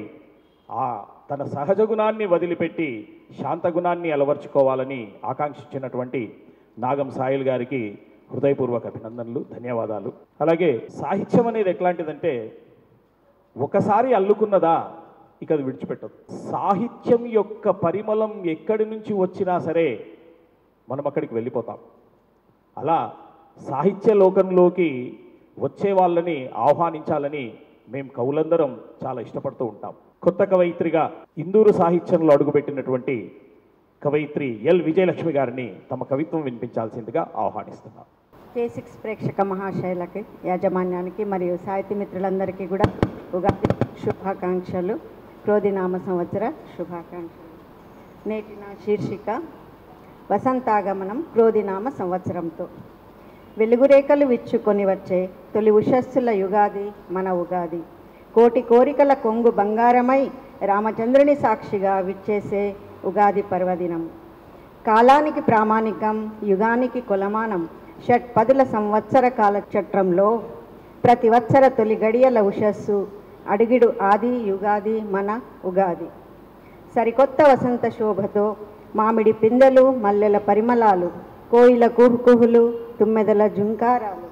తన సహజ గుణాన్ని వదిలిపెట్టి శాంత గుణాన్ని అలవర్చుకోవాలని ఆకాంక్షించినటువంటి నాగం సాయిల్ గారికి హృదయపూర్వక అభినందనలు, ధన్యవాదాలు. అలాగే సాహిత్యం అనేది ఎట్లాంటిదంటే ఒకసారి అల్లుకున్నదా ఇక అది విడిచిపెట్టదు. సాహిత్యం యొక్క పరిమళం ఎక్కడి నుంచి వచ్చినా సరే మనం అక్కడికి వెళ్ళిపోతాం. అలా సాహిత్య లోకంలోకి వచ్చే వాళ్ళని ఆహ్వానించాలని మేము కవులందరం చాలా ఇష్టపడుతూ ఉంటాం. కొత్త కవయిత్రిగా ఇందూరు సాహిత్యంలో అడుగుపెట్టినటువంటి కవయిత్రి ఎల్ విజయలక్ష్మి గారిని తమ కవిత్వం వినిపించాల్సిందిగా ఆహ్వానిస్తున్నాం. K6 ప్రేక్షక మహాశైలకి, యాజమాన్యానికి మరియు సాహితీ మిత్రులందరికీ కూడా ఉగాది శుభాకాంక్షలు, క్రోధినామ సంవత్సర శుభాకాంక్షలు. నేటి నా శీర్షిక వసంతాగమనం క్రోధినామ సంవత్సరంతో. వెలుగురేఖలు విచ్చుకొని వచ్చే తొలి ఉషస్సుల యుగాది మన ఉగాది. కోటి కోరికల కొంగు బంగారమై రామచంద్రుని సాక్షిగా విచ్చేసే ఉగాది పర్వదినం. కాలానికి ప్రామాణికం, యుగానికి కొలమానం. షట్పదుల సంవత్సర కాల చట్రంలో ప్రతి వత్సర తొలి గడియల ఉషస్సు, అడుగిడు ఆది యుగాది మన ఉగాది. సరికొత్త వసంత శోభతో మామిడి పిందెలు, మల్లెల పరిమళాలు, కోయిల కుహుకుహులు, తుమ్మెదల జుంకారాలు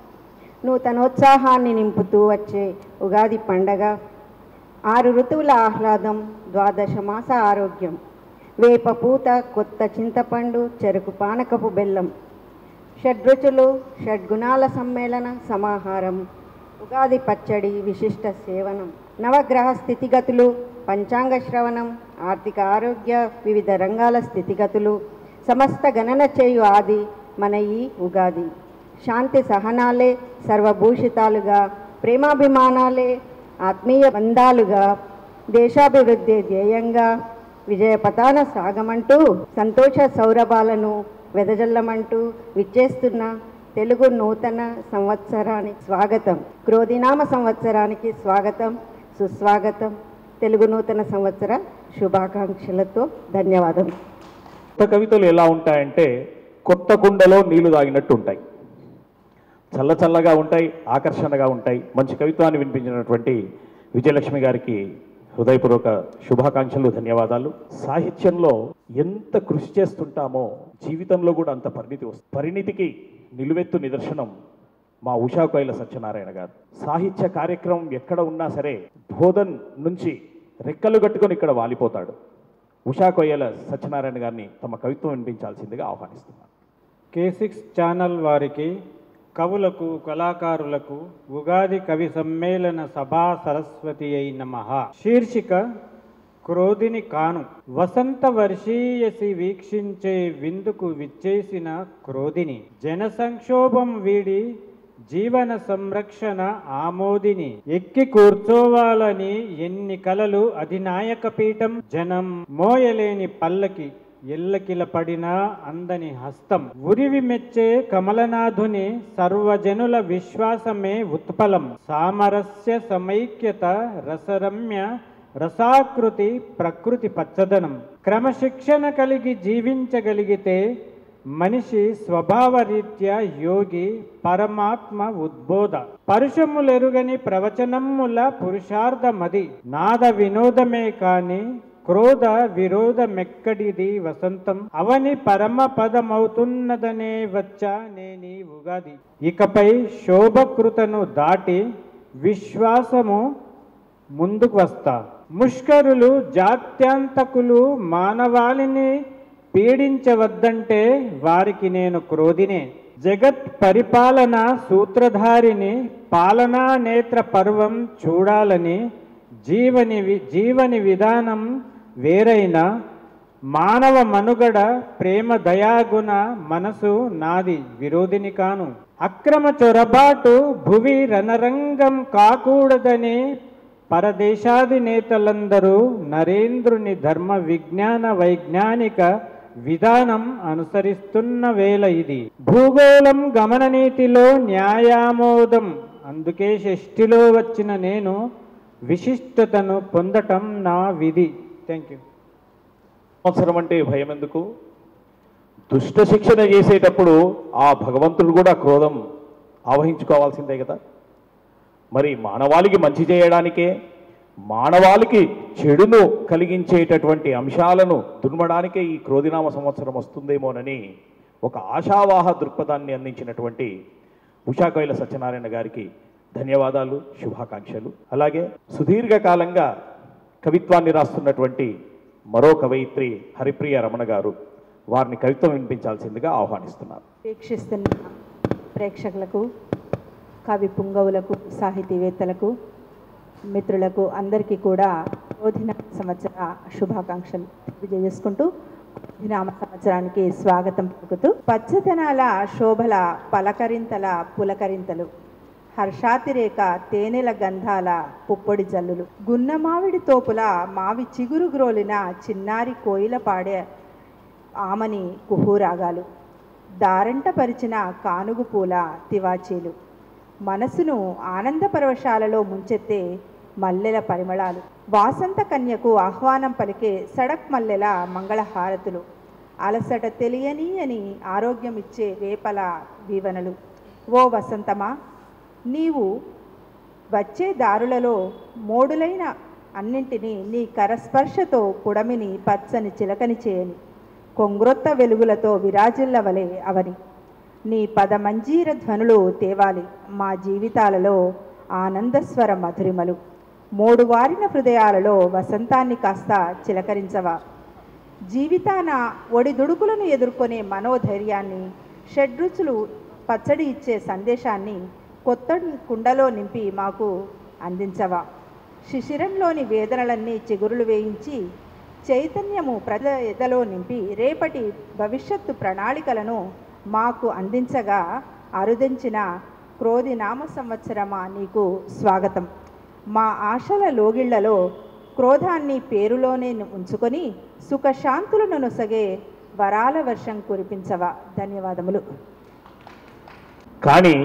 నూతనోత్సాహాన్ని నింపుతూ వచ్చే ఉగాది పండగ. 6 ఋతువుల ఆహ్లాదం, 12 మాస ఆరోగ్యం, వేప పూత, కొత్త చింతపండు, చెరుకు పానకపు బెల్లం, షడ్రుచులు, షడ్గుణాల సమ్మేళన సమాహారం, ఉగాది పచ్చడి, విశిష్ట సేవనం, నవగ్రహ స్థితిగతులు, పంచాంగ శ్రవణం, ఆర్థిక ఆరోగ్య వివిధ రంగాల స్థితిగతులు, సమస్త గణన చేయు ఆది మన ఈ ఉగాది. శాంతి సహనాలే సర్వభూషితాలుగా, ప్రేమాభిమానాలే ఆత్మీయ బంధాలుగా, దేశాభివృద్ధి ధ్యేయంగా విజయపథాన సాగమంటూ సంతోష సౌరభాలను వెదజల్లమంటూ విచ్చేస్తున్న తెలుగు నూతన సంవత్సరానికి స్వాగతం. క్రోధినామ సంవత్సరానికి స్వాగతం, సుస్వాగతం. తెలుగు నూతన సంవత్సర శుభాకాంక్షలతో ధన్యవాదం. కొత్త కవితలు ఎలా ఉంటాయంటే కొత్త కుండలో నీళ్లు తాగినట్టు ఉంటాయి, చల్ల చల్లగా ఉంటాయి, ఆకర్షణగా ఉంటాయి. మంచి కవిత్వాన్ని వినిపించినటువంటి విజయలక్ష్మి గారికి హృదయపూర్వక శుభాకాంక్షలు, ధన్యవాదాలు. సాహిత్యంలో ఎంత కృషి చేస్తుంటామో జీవితంలో కూడా అంత పరిణితి వస్తుంది. పరిణితికి నిలువెత్తు నిదర్శనం మా ఉషా కోయిల సత్యనారాయణ గారు. సాహిత్య కార్యక్రమం ఎక్కడ ఉన్నా సరే బోధన్ నుంచి రెక్కలు కట్టుకొని ఇక్కడ వాలిపోతాడు. ఉషా కోయిల సత్యనారాయణ గారిని తమ కవిత్వం వినిపించాల్సిందిగా ఆహ్వానిస్తున్నాను. K6 ఛానల్ వారికి, కవులకు, కళాకారులకు ఉగాది కవి సమ్మేళన సభా సరస్వతి అయి నమః. శీర్షిక క్రోధిని కాను. వసంత వర్షీయసి వీక్షించే విందుకు విచ్చేసిన క్రోధిని, జన సంక్షోభం వీడి జీవన సంరక్షణ ఆమోదిని, ఎక్కి కూర్చోవాలని ఎన్ని కలలు అధినాయక పీఠం, జనం మోయలేని పల్లకి, ఎల్లకిల పడిన అందని హస్తం, ఉరివి మెచ్చే కమలనాథుని సర్వజనుల విశ్వాసమే ఉత్పలం, సామరస్య సమైక్యత రసరమ్య రసాకృతి ప్రకృతి పచ్చదనం. క్రమశిక్షణ కలిగి జీవించగలిగితే మనిషి స్వభావరీత్యా యోగి, పరమాత్మ ఉద్బోధ, పరుషములెరుగని ప్రవచనముల పురుషార్థమది, నాద వినోదమే కాని క్రోధ విరోధమెక్కడిది వసంతం, అవని పరమ పదమవుతున్నదనే వచ్చా నేని ఉగాది. ఇకపై శోభకృతను దాటి విశ్వాసము ముందుకు వస్తా. ముష్కరులు, జాత్యాంతకులు మానవాళిని పీడించవద్దంటే వారికి నేను క్రోధినే. జగత్ పరిపాలన సూత్రధారిని, పాలనా నేత్ర పర్వం చూడాలని, జీవని విధానం వేరైన మానవ మనుగడ ప్రేమ దయాగుణ మనసు నాది, విరోధిని కాను. అక్రమ చొరబాటు భువి రణరంగం కాకూడదని పరదేశాధినేతలందరూ నరేంద్రుని ధర్మ విజ్ఞాన వైజ్ఞానిక విధానం అనుసరిస్తున్న వేళ ఇది. భూగోళం గమననీతిలో న్యాయామోదం, అందుకే షష్ఠిలో వచ్చిన నేను విశిష్టతను పొందటం నా విధి. Thank you. సంవత్సరం అంటే భయం ఎందుకు? దుష్ట శిక్షణ చేసేటప్పుడు ఆ భగవంతుడు కూడా క్రోధం ఆవహించుకోవాల్సిందే కదా. మరి మానవాళికి మంచి చేయడానికే, మానవాళికి చెడును కలిగించేటటువంటి అంశాలను దుర్మడానికే ఈ క్రోధినామ సంవత్సరం వస్తుందేమోనని ఒక ఆశావాహ దృక్పథాన్ని అందించినటువంటి ఉషాకైల సత్యనారాయణ గారికి ధన్యవాదాలు, శుభాకాంక్షలు. అలాగే సుదీర్ఘకాలంగా కవిత్వాన్ని రాస్తున్నటువంటి మరో కవయిత్రి హరిప్రియ రమణ గారు, వారిని కవిత్వం వినిపించాల్సిందిగా ఆహ్వానిస్తున్నారు. వీక్షిస్తున్న ప్రేక్షకులకు, కవి పుంగవులకు, సాహితీవేత్తలకు, మిత్రులకు అందరికీ కూడా క్రోధినామ సంవత్సర శుభాకాంక్షలు తెలియజేసుకుంటూ క్రోధినామ సంవత్సరానికి స్వాగతం పలుకుతూ, పచ్చదనాల శోభల పలకరింతల పులకరింతలు, హర్షాతిరేక తేనెల గంధాల పుప్పొడి జల్లులు, గున్నమావిడి తోపుల మావి చిగురు గ్రోలిన చిన్నారి కోయిల పాడే ఆమని కుహూరాగాలు, దారంట పరిచిన కానుగు పూల తివాచీలు, మనసును ఆనంద పరవశాలలో ముంచెత్తే మల్లెల పరిమళాలు, వాసంత కన్యకు ఆహ్వానం పలికే సడక్ మల్లెల మంగళహారతులు, అలసట తెలియని అని ఆరోగ్యం ఇచ్చే వేపల దీవెనలు. ఓ వసంతమా, నీవు వచ్చే దారులలో మోడులైన అన్నింటినీ నీ కరస్పర్శతో పుడమిని పచ్చని చిలకని చేయని, కొంగ్రొత్త వెలుగులతో విరాజిల్లవలే అవని, నీ పదమంజీర ధ్వనులు తేవాలి మా జీవితాలలో ఆనందస్వర మధురిమలు, మోడువారిన హృదయాలలో వసంతాన్ని కాస్త చిలకరించవా, జీవితాన ఒడిదుడుకులను ఎదుర్కొనే మనోధైర్యాన్ని, షడ్రుచులు పచ్చడి ఇచ్చే సందేశాన్ని కొత్త కుండలో నింపి మాకు అందించవా, శిశిరంలోని వేదనలన్నీ చిగురులు వేయించి చైతన్యము ప్రజల ఎదలో నింపి రేపటి భవిష్యత్తు ప్రణాళికలను మాకు అందించగా అరుదించిన క్రోధినామ సంవత్సరమా నీకు స్వాగతం. మా ఆశల లోగిళ్లలో క్రోధాన్ని పేరులోనే ఉంచుకొని సుఖశాంతులను నొసగే వరాల వర్షం కురిపించవా. ధన్యవాదములు. కానీ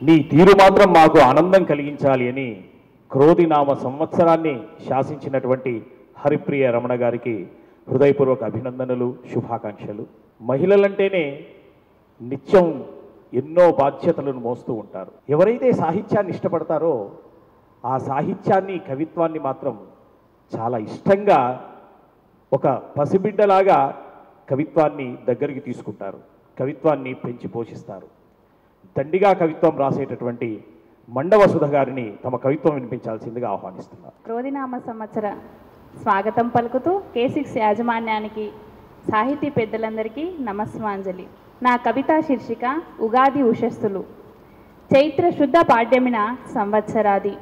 నీ తీరు మాత్రం మాకు ఆనందం కలిగించాలి అని క్రోధినామ సంవత్సరాన్ని శాసించినటువంటి హరిప్రియ రమణ గారికి హృదయపూర్వక అభినందనలు, శుభాకాంక్షలు. మహిళలంటేనే నిత్యం ఎన్నో బాధ్యతలను మోస్తూ ఉంటారు. ఎవరైతే సాహిత్యాన్ని ఇష్టపడతారో ఆ సాహిత్యాన్ని, కవిత్వాన్ని మాత్రం చాలా ఇష్టంగా ఒక పసిబిడ్డలాగా కవిత్వాన్ని దగ్గరికి తీసుకుంటారు, కవిత్వాన్ని పెంచి పోషిస్తారు. దండిగా కవిత్వం రాసేటటువంటి మండవ సుధ గారిని తమ కవిత్వం వినిపించాల్సిందిగా ఆహ్వానిస్తున్నారు. క్రోధినామ సంవత్సర స్వాగతం పలుకుతూ K6 యాజమాన్యానికి, సాహితీ పెద్దలందరికీ నమస్మాంజలి. నా కవితా శీర్షిక ఉగాది ఉషస్సులు. చైత్ర శుద్ధ పాడ్యమిన సంవత్సరాది,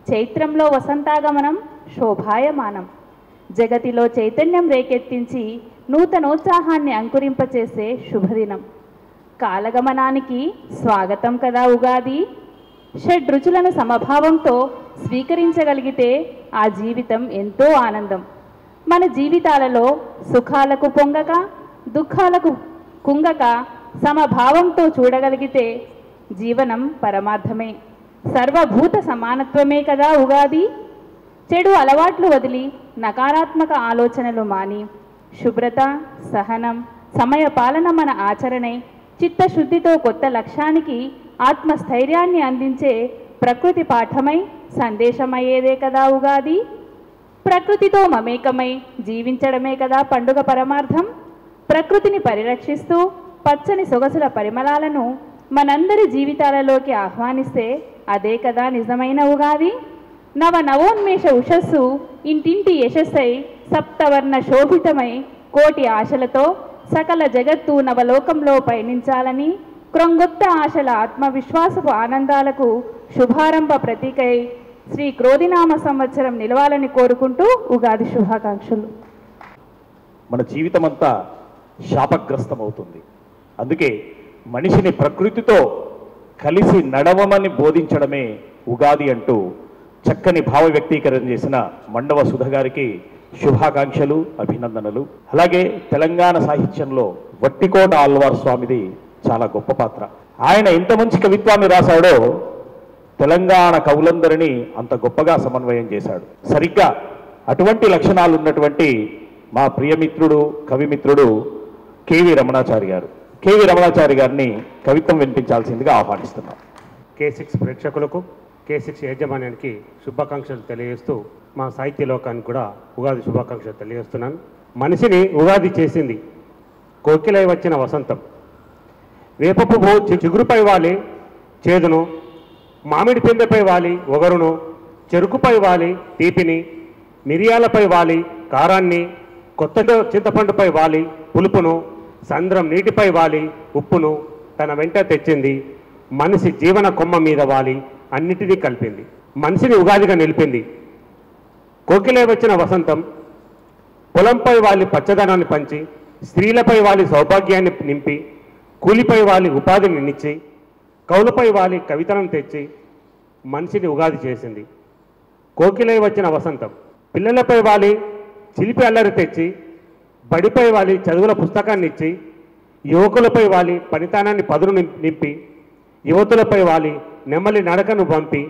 చైత్రంలో వసంతాగమనం శోభాయమానం, జగతిలో చైతన్యం రేకెత్తించి నూతనోత్సాహాన్ని అంకురింపచేసే శుభదినం. కాలగమనానికి స్వాగతం కదా ఉగాది. షడ్రుచులను సమభావంతో స్వీకరించగలిగితే ఆ జీవితం ఎంతో ఆనందం. మన జీవితాలలో సుఖాలకు పొంగక, దుఃఖాలకు కుంగక సమభావంతో చూడగలిగితే జీవనం పరమార్థమే. సర్వభూత సమానత్వమే కదా ఉగాది. చెడు అలవాట్లు వదిలి నకారాత్మక ఆలోచనలు మాని శుభ్రత, సహనం, సమయపాలన మన ఆచరణే చిత్తశుద్ధితో కొత్త లక్ష్యానికి ఆత్మస్థైర్యాన్ని అందించే ప్రకృతి పాఠమై సందేశమయ్యేదే కదా ఉగాది. ప్రకృతితో మమేకమై జీవించడమే కదా పండుగ పరమార్థం. ప్రకృతిని పరిరక్షిస్తూ పచ్చని సొగసుల పరిమళాలను మనందరి జీవితాలలోకి ఆహ్వానిస్తే అదే కదా నిజమైన ఉగాది. నవోన్మేష ఉషస్సు ఇంటింటి యశస్సై సప్తవర్ణ శోభితమై కోటి ఆశలతో సకల జగత్తు నవలోకంలో పయనించాలని, క్రొంగొత్త ఆశల ఆత్మవిశ్వాసపు ఆనందాలకు శుభారంభ ప్రతీకై శ్రీ క్రోధినామ సంవత్సరం నిలవాలని కోరుకుంటూ ఉగాది శుభాకాంక్షలు. మన జీవితం అంతా శాపగ్రస్తమవుతుంది. అందుకే మనిషిని ప్రకృతితో కలిసి నడవమని బోధించడమే ఉగాది అంటూ చక్కని భావ వ్యక్తీకరణ చేసిన మండవ సుధ గారికి శుభాకాంక్షలు, అభినందనలు. అలాగే తెలంగాణ సాహిత్యంలో వట్టికోట ఆళ్వార్ స్వామిది చాలా గొప్ప పాత్ర. ఆయన ఎంత మంచి కవిత్వాన్ని రాశాడో తెలంగాణ కవులందరినీ అంత గొప్పగా సమన్వయం చేశాడు. సరిగ్గా అటువంటి లక్షణాలు ఉన్నటువంటి మా ప్రియమిత్రుడు కవిమిత్రుడు కేవి రమణాచారి గారు. కేవి రమణాచారి గారిని కవిత్వం వినిపించాల్సిందిగా ఆహ్వానిస్తున్నాం. K6 ప్రేక్షకులకు, K6 యాజమాన్యానికి శుభాకాంక్షలు తెలియజేస్తూ మా సాహిత్య లోకానికి కూడా ఉగాది శుభాకాంక్షలు తెలియజేస్తున్నాను. మనిషిని ఉగాది చేసింది కోకిలై వచ్చిన వసంతం. వేప పువ్వు చిగురుపై వాలి చేదును, మామిడి పిందెపై వాలి ఒగరును, చెరుకుపై వాలి తీపిని, మిరియాలపై వాలి కారాన్ని, కొత్త చింతపండుపై వాలి పులుపును, సంద్రం నీటిపై వాలి ఉప్పును తన వెంట తెచ్చింది. మనిషి జీవన కొమ్మ మీద వాలి అన్నిటినీ కలిపింది. మనిషిని ఉగాదిగా నిలిపింది. కోకిలై వచ్చిన వసంతం పొలంపై వాలి పచ్చదనాన్ని పంచి, స్త్రీలపై వాలి సౌభాగ్యాన్ని నింపి, కూలిపై వాలి ఉపాధిని నిచ్చి, కౌలుపై వాలి కవితలను తెచ్చి మనిషిని ఉగాది చేసింది. కోకిలై వచ్చిన వసంతం పిల్లలపై వాలి చిలిపి అల్లరి తెచ్చి, బడిపై వాలి చదువుల పుస్తకాన్ని ఇచ్చి, యువకులపై వాలి పనితనాన్ని పదును నింపి, యువతులపై వాలి నెమ్మలి నడకను పంపి,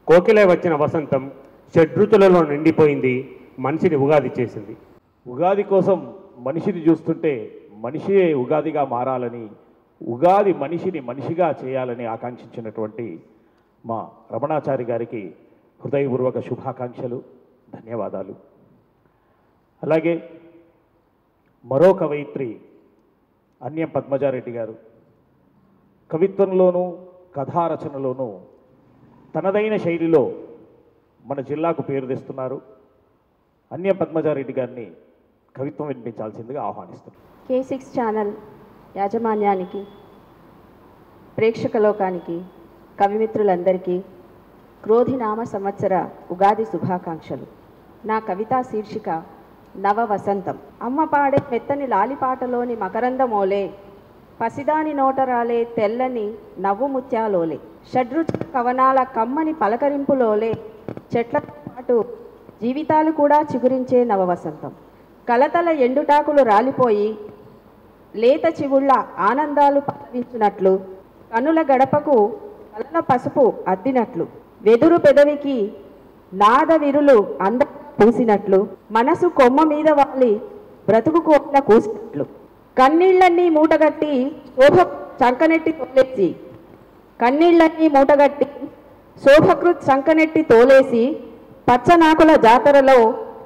కోకిలై వచ్చిన వసంతం షడ్రుచులలో నిండిపోయింది, మనిషిని ఉగాది చేసింది. ఉగాది కోసం మనిషిని చూస్తుంటే మనిషియే ఉగాదిగా మారాలని, ఉగాది మనిషిని మనిషిగా చేయాలని ఆకాంక్షించినటువంటి మా రమణాచారి గారికి హృదయపూర్వక శుభాకాంక్షలు, ధన్యవాదాలు. అలాగే మరో కవయిత్రి అన్యం పద్మజారెడ్డి గారు కవిత్వంలోనూ కథారచనలోనూ తనదైన శైలిలో మన జిల్లాకు పేరు తెస్తున్నారు. అన్యం పద్మజారెడ్డి గారిని కవిత్వం వినిపించాల్సిందిగా ఆహ్వానిస్తున్నారు. K6 ఛానల్ యాజమాన్యానికి, ప్రేక్షక లోకానికి, కవిమిత్రులందరికీ క్రోధినామ సంవత్సర ఉగాది శుభాకాంక్షలు. నా కవితా శీర్షిక నవ వసంతం. అమ్మ పాడే మెత్తని లాలిపాటలోని మకరందమోలే, పసిదాని నోటరాలే తెల్లని నవ్వు ముత్యాలోలే, షడ్రుచ కవనాల కమ్మని పలకరింపులోలే, చెట్లతో పాటు జీవితాలు కూడా చిగురించే నవవసంతం. కలతల ఎండుటాకులు రాలిపోయి లేత చివుళ్ళ ఆనందాలు పలవించినట్లు, కనుల గడపకు కలల పసుపు అద్దినట్లు, వెదురు పెదవికి నాద విరులు అంద పూసినట్లు, మనసు కొమ్మ మీద వాలి బ్రతుకు కోట్ల కూసినట్లు, కన్నీళ్లన్నీ మూటగట్టి శోభ చంకనెట్టి తోలేసి, కన్నీళ్లన్నీ మూటగట్టి శోభకృత్ చంకనెట్టి తోలేసి, పచ్చనాకుల జాతరలో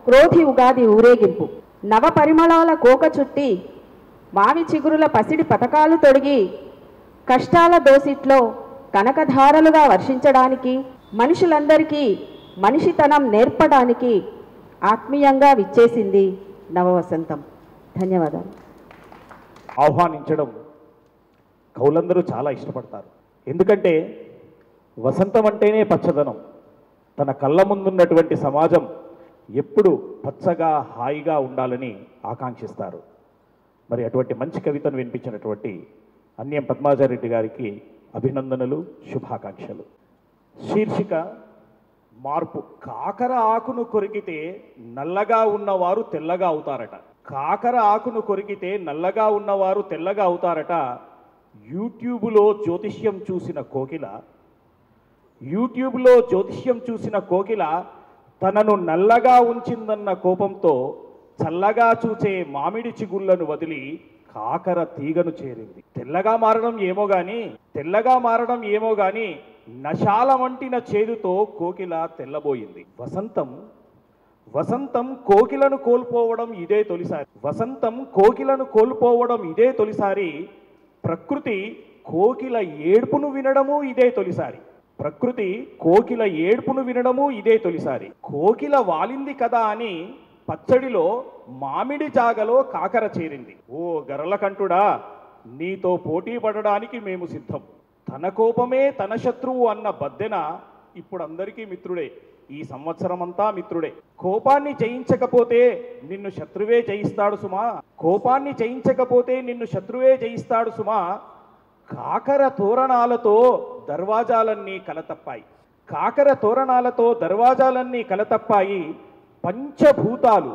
క్రోధి ఉగాది ఊరేగింపు, నవ పరిమళాల కోక చుట్టి మావి చిగురుల పసిడి పథకాలు తొడిగి, కష్టాల దోసిట్లో కనకధారలుగా వర్షించడానికి, మనుషులందరికీ మనిషితనం నేర్పడానికి ఆత్మీయంగా విచ్చేసింది నవవసంతం. ధన్యవాదాలు. ఆహ్వానించడం కవులందరూ చాలా ఇష్టపడతారు. ఎందుకంటే వసంతం అంటేనే పచ్చదనం. తన కళ్ళ ముందున్నటువంటి సమాజం ఎప్పుడు పచ్చగా హాయిగా ఉండాలని ఆకాంక్షిస్తారు. మరి అటువంటి మంచి కవితను వినిపించినటువంటి అన్యం పద్మజారెడ్డి గారికి అభినందనలు, శుభాకాంక్షలు. శీర్షిక మార్పు. కాకర ఆకును కొరికితే నల్లగా ఉన్నవారు తెల్లగా అవుతారట. కాకర ఆకును కొరికితే నల్లగా ఉన్నవారు తెల్లగా అవుతారట. యూట్యూబ్లో జ్యోతిష్యం చూసిన కోకిల తనను నల్లగా ఉంచిందన్న కోపంతో చల్లగా చూచే మామిడి చిగుళ్లను వదిలి కాకర తీగను చేరింది. తెల్లగా మారడం ఏమో గాని నశాల వంటిన చేదుతో కోకిల తెల్లబోయింది. వసంతం కోకిలను కోల్పోవడం ఇదే తొలిసారి. ప్రకృతి కోకిల ఏడ్పును వినడము ఇదే తొలిసారి. కోకిల వాలింది కదా అని పచ్చడిలో మామిడి జాగలో కాకర చేరింది. ఓ గరళకంఠుడా, నీతో పోటీ పడడానికి మేము సిద్ధం. తన కోపమే తన శత్రువు అన్న బద్దెన ఇప్పుడు అందరికీ మిత్రుడే. ఈ సంవత్సరమంతా మిత్రుడే. కోపాన్ని జయించకపోతే నిన్ను శత్రువే జయిస్తాడు సుమా. కాకర తోరణాలతో దర్వాజాలన్నీ కలతప్పాయి. పంచభూతాలు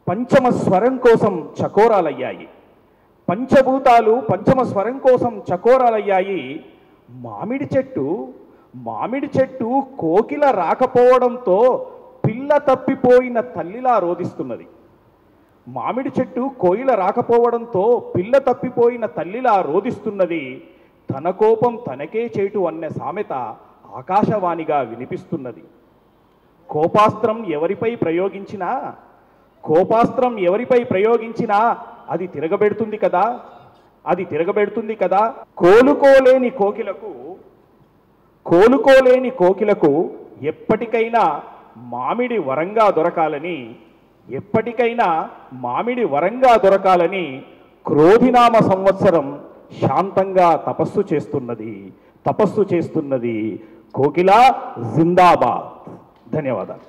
పంచమ స్వరం కోసం చకోరాలయ్యాయి. పంచభూతాలు పంచమ స్వరం కోసం చకోరాలయ్యాయి. మామిడి చెట్టు కోకిల రాకపోవడంతో పిల్ల తప్పిపోయిన తల్లిలా రోదిస్తున్నది. మామిడి చెట్టు కోయిల రాకపోవడంతో పిల్ల తప్పిపోయిన తల్లిలా రోదిస్తున్నది. తన కోపం తనకే చేటు అన్న సామెత ఆకాశవాణిగా వినిపిస్తున్నది. కోపాస్త్రం ఎవరిపై ప్రయోగించినా అది తిరగబెడుతుంది కదా. కోలుకోలేని కోకిలకు ఎప్పటికైనా మామిడి వరంగా దొరకాలని క్రోధినామ సంవత్సరం శాంతంగా తపస్సు చేస్తున్నది. కోకిల జిందాబాద్. ధన్యవాదాలు.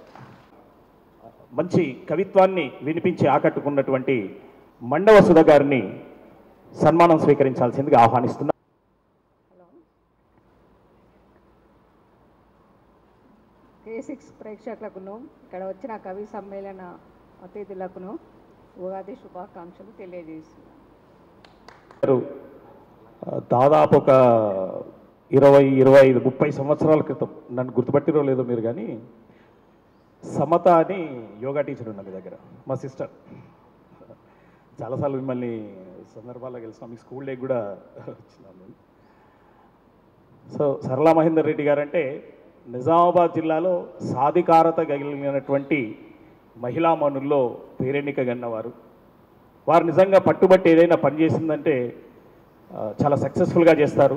మంచి కవిత్వాన్ని వినిపించి ఆకట్టుకున్నటువంటి మండవ సుధ గారిని సన్మానం స్వీకరించాల్సిందిగా ఆహ్వానిస్తున్నా. K6 ప్రేక్షకులకును ఇక్కడ వచ్చిన కవి సమ్మేళన అతిథులకును ఉగాది శుభాకాంక్షలు తెలియజేస్తున్నాను. దాదాపు ఒక 20-25-30 సంవత్సరాల క్రితం, నన్ను గుర్తుపట్టిరో లేదో మీరు, కానీ సమత అని యోగా టీచర్ ఉన్న మీ దగ్గర, మా సిస్టర్. చాలాసార్లు మిమ్మల్ని సందర్భాల్లో కలిసిన, మీ స్కూల్ డే కూడా వచ్చినాను. సో సరళా మహేందర్ రెడ్డి గారంటే నిజామాబాద్ జిల్లాలో సాధికారత కలిగినటువంటి మహిళామణుల్లో పేరెన్నిక గన్నవారు. వారు నిజంగా పట్టుబట్టి ఏదైనా పని చేసిందంటే చాలా సక్సెస్ఫుల్గా చేస్తారు.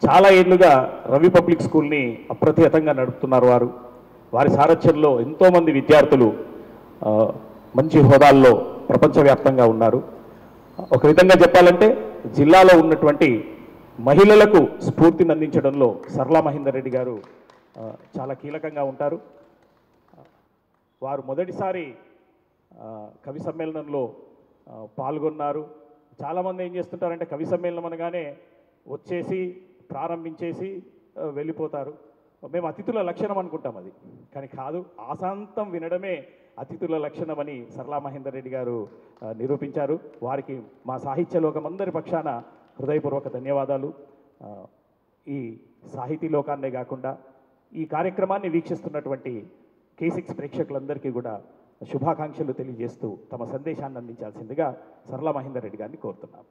చాలా ఏళ్ళుగా రవి పబ్లిక్ స్కూల్ని అప్రతిహతంగా నడుపుతున్నారు వారు. వారి సారథ్యంలో ఎంతోమంది విద్యార్థులు మంచి హోదాల్లో ప్రపంచవ్యాప్తంగా ఉన్నారు. ఒక విధంగా చెప్పాలంటే జిల్లాలో ఉన్నటువంటి మహిళలకు స్ఫూర్తిని అందించడంలో సరళా మహేందర్ రెడ్డి గారు చాలా కీలకంగా ఉంటారు. వారు మొదటిసారి కవి సమ్మేళనంలో పాల్గొన్నారు. చాలామంది ఏం చేస్తుంటారంటే కవి సమ్మేళనం అనగానే వచ్చేసి ప్రారంభించేసి వెళ్ళిపోతారు. మేము అతిథుల లక్షణం అనుకుంటాం, అది కానీ కాదు. ఆశాంతం వినడమే అతిథుల లక్షణం అని సరళా మహేందర్ రెడ్డి గారు నిరూపించారు. వారికి మా సాహిత్య లోకం అందరి పక్షాన హృదయపూర్వక ధన్యవాదాలు. ఈ సాహితీ లోకాన్నే కాకుండా ఈ కార్యక్రమాన్ని వీక్షిస్తున్నటువంటి K6 ప్రేక్షకులందరికీ కూడా శుభాకాంక్షలు తెలియజేస్తూ తమ సందేశాన్ని అందించాల్సిందిగా సరళా మహేందర్ రెడ్డి గారిని కోరుతున్నాం.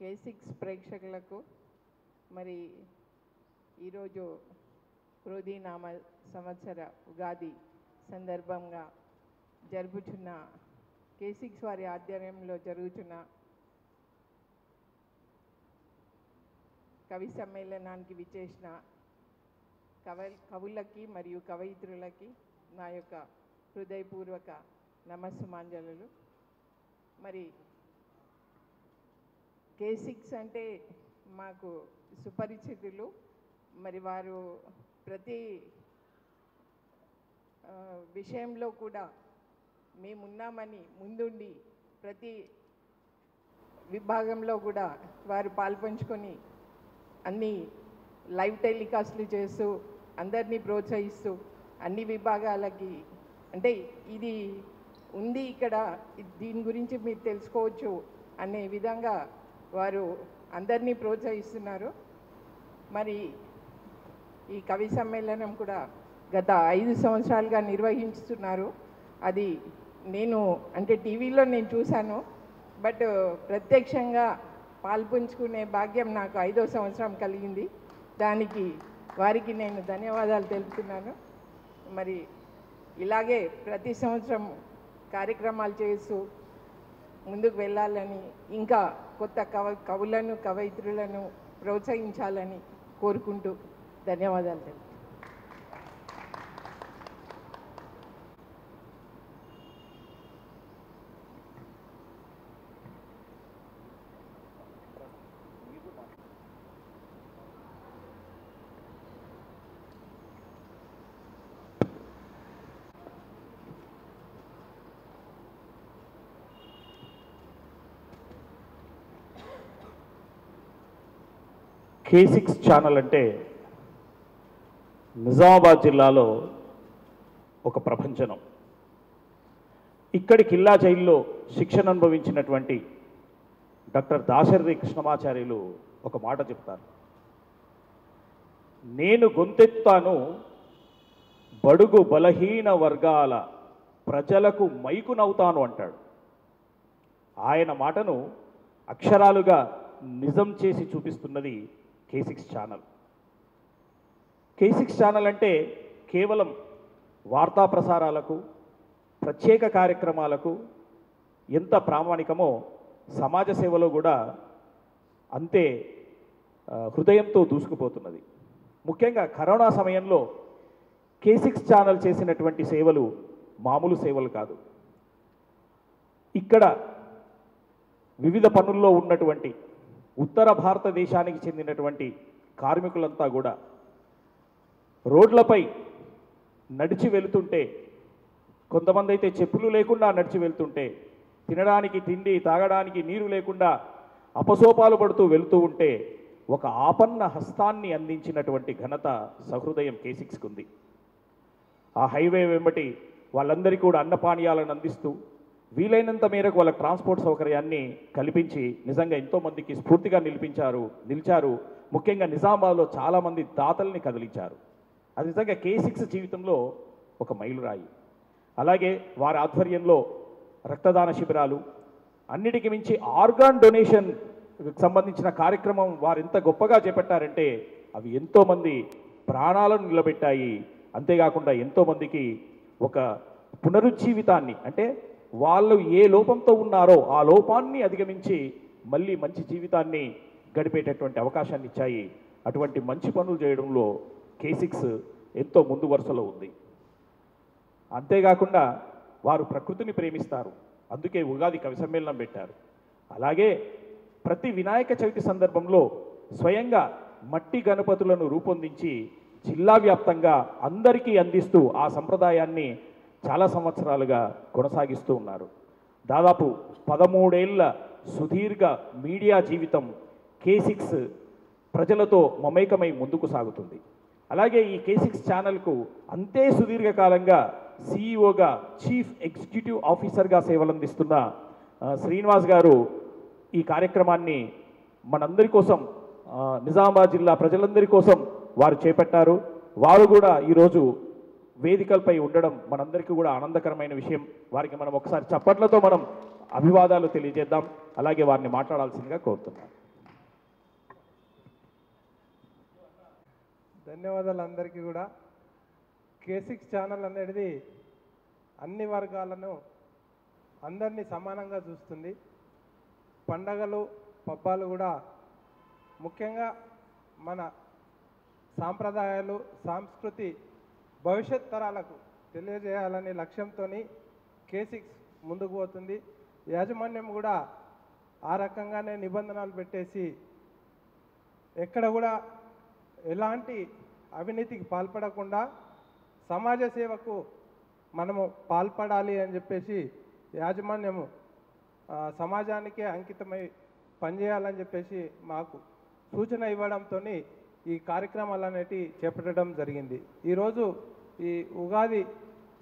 K6 ప్రేక్షకులకు మరి ఈరోజు క్రోధీనామ సంవత్సర ఉగాది సందర్భంగా జరుపుచున్న K6 వారి ఆధ్వర్యంలో జరుగుతున్న కవి సమ్మేళనానికి విచ్చేసిన కవులకి మరియు కవయిత్రులకి నా యొక్క హృదయపూర్వక నమస్సుమాంజలు. మరి K6 అంటే మాకు సుపరిచితులు. మరి వారు ప్రతి విషయంలో కూడా మేమున్నామని ముందుండి ప్రతి విభాగంలో కూడా వారు పాల్పంచుకొని అన్ని లైవ్ టెలికాస్ట్లు చేస్తూ అందరినీ ప్రోత్సహిస్తూ అన్ని విభాగాలకి, అంటే ఇది ఉంది ఇక్కడ, దీని గురించి మీరు తెలుసుకోవచ్చు అనే విధంగా వారు అందరినీ ప్రోత్సహిస్తున్నారు. మరి ఈ కవి సమ్మేళనం కూడా గత 5 సంవత్సరాలుగా నిర్వహిస్తున్నారు. అది నేను అంటే టీవీలో నేను చూశాను, బట్ ప్రత్యక్షంగా పాల్పంచుకునే భాగ్యం నాకు 5వ సంవత్సరం కలిగింది. దానికి వారికి నేను ధన్యవాదాలు తెలుపుతున్నాను. మరి ఇలాగే ప్రతి సంవత్సరం కార్యక్రమాలు చేస్తూ ముందుకు వెళ్ళాలని, ఇంకా కొత్త కవులను కవయిత్రులను ప్రోత్సహించాలని కోరుకుంటూ ధన్యవాదాలు తెలుపుతున్నాను. K6 ఛానల్ అంటే నిజామాబాద్ జిల్లాలో ఒక ప్రపంచనం. ఇక్కడి కిల్లా జైల్లో శిక్షణ అనుభవించినటువంటి డాక్టర్ దాశరథి కృష్ణమాచార్యులు ఒక మాట చెప్తారు. నేను గొంతెత్తాను బడుగు బలహీన వర్గాల ప్రజలకు మైకునవుతాను అంటాడు. ఆయన మాటను అక్షరాలుగా నిజం చేసి చూపిస్తున్నది K6 ఛానల్. K6 ఛానల్ అంటే కేవలం వార్తా ప్రసారాలకు, ప్రత్యేక కార్యక్రమాలకు ఎంత ప్రామాణికమో సమాజ సేవలో కూడా అంతే హృదయంతో దూసుకుపోతున్నది. ముఖ్యంగా కరోనా సమయంలో K6 ఛానల్ చేసినటువంటి సేవలు మామూలు సేవలు కాదు. ఇక్కడ వివిధ పనుల్లో ఉన్నటువంటి ఉత్తర భారతదేశానికి చెందినటువంటి కార్మికులంతా కూడా రోడ్లపై నడిచి వెళుతుంటే, కొంతమంది అయితే చెప్పులు లేకుండా నడిచి వెళ్తుంటే, తినడానికి తిండి తాగడానికి నీరు లేకుండా అపసోపాలు పడుతూ వెళుతూ ఉంటే ఒక ఆపన్న హస్తాన్ని అందించినటువంటి ఘనత సహృదయం K6కు ఉంది. ఆ హైవే వెంబటి వాళ్ళందరికీ కూడా అన్నపానీయాలను అందిస్తూ వీలైనంత మేరకు వాళ్ళ ట్రాన్స్పోర్ట్ సౌకర్యాన్ని కల్పించి నిజంగా ఎంతోమందికి స్ఫూర్తిగా నిలిచారు. ముఖ్యంగా నిజామాబాద్లో చాలామంది దాతల్ని కదిలించారు. అది నిజంగా K6 జీవితంలో ఒక మైలురాయి. అలాగే వారి ఆధ్వర్యంలో రక్తదాన శిబిరాలు, అన్నిటికీ మించి ఆర్గాన్ డొనేషన్ సంబంధించిన కార్యక్రమం వారు ఎంత గొప్పగా చేపట్టారంటే అవి ఎంతోమంది ప్రాణాలను నిలబెట్టాయి. అంతేకాకుండా ఎంతోమందికి ఒక పునరుజ్జీవితాన్ని, అంటే వాళ్ళు ఏ లోపంతో ఉన్నారో ఆ లోపాన్ని అధిగమించి మళ్ళీ మంచి జీవితాన్ని గడిపేటటువంటి అవకాశాన్ని ఇచ్చాయి. అటువంటి మంచి పనులు చేయడంలో K6 ఎంతో ముందు వరుసలో ఉంది. అంతేకాకుండా వారు ప్రకృతిని ప్రేమిస్తారు. అందుకే ఉగాది కవి సమ్మేళనం పెట్టారు. అలాగే ప్రతి వినాయక చవితి సందర్భంలో స్వయంగా మట్టి గణపతులను రూపొందించి జిల్లా వ్యాప్తంగా అందరికీ అందిస్తూ ఆ సంప్రదాయాన్ని చాలా సంవత్సరాలుగా కొనసాగిస్తూ ఉన్నారు. దాదాపు 13 ఏళ్ల సుదీర్ఘ మీడియా జీవితం K6 ప్రజలతో మమేకమై ముందుకు సాగుతుంది. అలాగే ఈ K6 ఛానల్కు అంతే సుదీర్ఘకాలంగా సిఇఓగా, చీఫ్ ఎగ్జిక్యూటివ్ ఆఫీసర్గా సేవలందిస్తున్న శ్రీనివాస్ గారు ఈ కార్యక్రమాన్ని మనందరి కోసం, నిజామాబాద్ జిల్లా ప్రజలందరి కోసం వారు చేపట్టారు. వారు కూడా ఈరోజు వేదికలపై ఉండడం మనందరికీ కూడా ఆనందకరమైన విషయం. వారికి మనం ఒకసారి చప్పట్లతో మనం అభివాదాలు తెలియజేద్దాం. అలాగే వారిని మాట్లాడాల్సిందిగా కోరుతున్నాను. ధన్యవాదాలు అందరికీ కూడా. K6 ఛానల్ అనేది అన్ని వర్గాలను, అందరినీ సమానంగా చూస్తుంది. పండగలు పబ్బాలు కూడా ముఖ్యంగా మన సాంప్రదాయాలు, సంస్కృతి భవిష్యత్ తరాలకు తెలియజేయాలనే లక్ష్యంతో K6 ముందుకు పోతుంది. యాజమాన్యం కూడా ఆ రకంగానే నిబంధనలు పెట్టేసి ఎక్కడ కూడా ఎలాంటి అవినీతికి పాల్పడకుండా సమాజ సేవకు మనము పాల్పడాలి అని చెప్పేసి యాజమాన్యము సమాజానికే అంకితమై పనిచేయాలని చెప్పేసి మాకు సూచన ఇవ్వడంతో ఈ కార్యక్రమాలు అనేటివి చేపట్టడం జరిగింది. ఈరోజు ఈ ఉగాది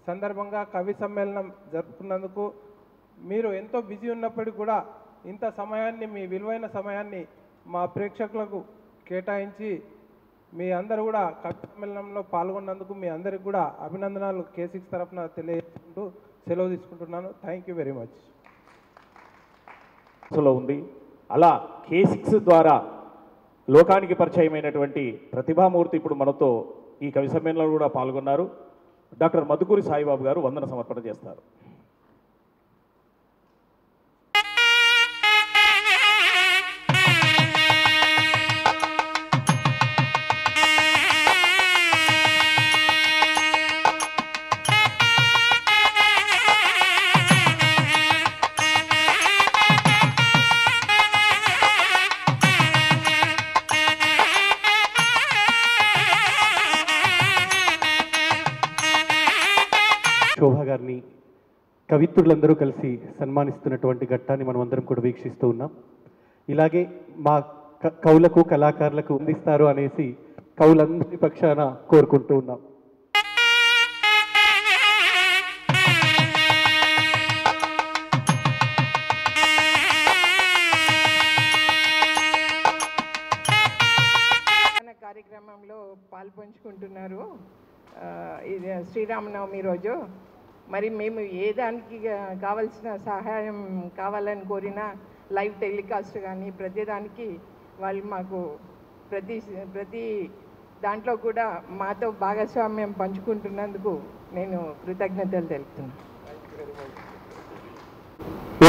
సందర్భంగా కవి సమ్మేళనం జరుపుకున్నందుకు మీరు ఎంతో బిజీ ఉన్నప్పటికీ కూడా ఇంత సమయాన్ని, మీ విలువైన సమయాన్ని మా ప్రేక్షకులకు కేటాయించి మీ అందరూ కూడా కవి సమ్మేళనంలో పాల్గొన్నందుకు మీ అందరికి కూడా అభినందనాలు K6 తరఫున తెలియజేసుకుంటూ సెలవు తీసుకుంటున్నాను. Thank you very much. ఉంది. అలా K6 ద్వారా లోకానికి పరిచయమైనటువంటి ప్రతిభామూర్తి ఇప్పుడు మనతో ఈ కవి సమ్మేళనంలో కూడా పాల్గొన్నారు. డాక్టర్ మధుకూరి సాయిబాబు గారు వందన సమర్పణ చేస్తారు. శోభా గారిని కవిత్రులందరూ కలిసి సన్మానిస్తున్నటువంటి ఘట్టాన్ని మనం అందరం కూడా వీక్షిస్తూ ఉన్నాం. ఇలాగే మా కవులకు కళాకారులకు అందిస్తారు అనేసి కవులందరి పక్షాన కోరుకుంటూ ఉన్నాం. కార్యక్రమంలో పాల్పంచుకుంటున్నారు. ఇది శ్రీరామనవమి రోజు. మరి మేము ఏ దానికి కావాల్సిన సహాయం కావాలని కోరినా లైవ్ టెలికాస్ట్ కానీ ప్రతిదానికి వాళ్ళు మాకు ప్రతి దాంట్లో కూడా మాతో భాగస్వామ్యం పంచుకుంటున్నందుకు నేను కృతజ్ఞతలు తెలుపుతున్నాను.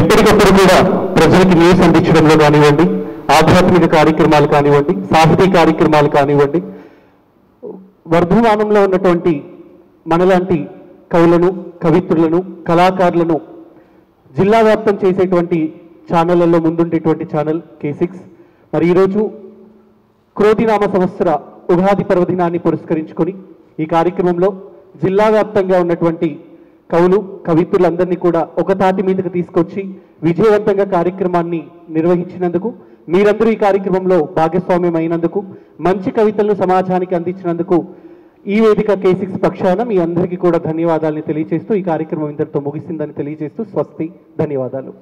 ఎప్పటికప్పుడు కూడా ప్రజలకు న్యూస్ అందించడంలో కానివ్వండి, ఆధ్యాత్మిక కార్యక్రమాలు కానివ్వండి, సాహితీ కార్యక్రమాలు కానివ్వండి, వర్ధమానంలో ఉన్నటువంటి మనలాంటి కవులను, కవిత్రులను, కళాకారులను జిల్లా వ్యాప్తం చేసేటువంటి ఛానళ్లలో ముందుండేటువంటి ఛానల్ K6. మరి ఈరోజు క్రోధినామ సంవత్సర ఉగాది పర్వదినాన్ని పురస్కరించుకొని ఈ కార్యక్రమంలో జిల్లా వ్యాప్తంగా ఉన్నటువంటి కవులు, కవిత్రులందరినీ కూడా ఒక తాటి మీదకి తీసుకొచ్చి విజయవంతంగా కార్యక్రమాన్ని నిర్వహించినందుకు, మీరందరూ ఈ కార్యక్రమంలో భాగస్వామ్యం అయినందుకు, మంచి కవితలను సమాజానికి అందించినందుకు ఈ వేదిక K6 పక్షాన మీ అందరికీ కూడా ధన్యవాదాలని తెలియజేస్తూ ఈ కార్యక్రమం ఇంతటితో ముగిసిందని తెలియజేస్తూ స్వస్తి, ధన్యవాదాలు.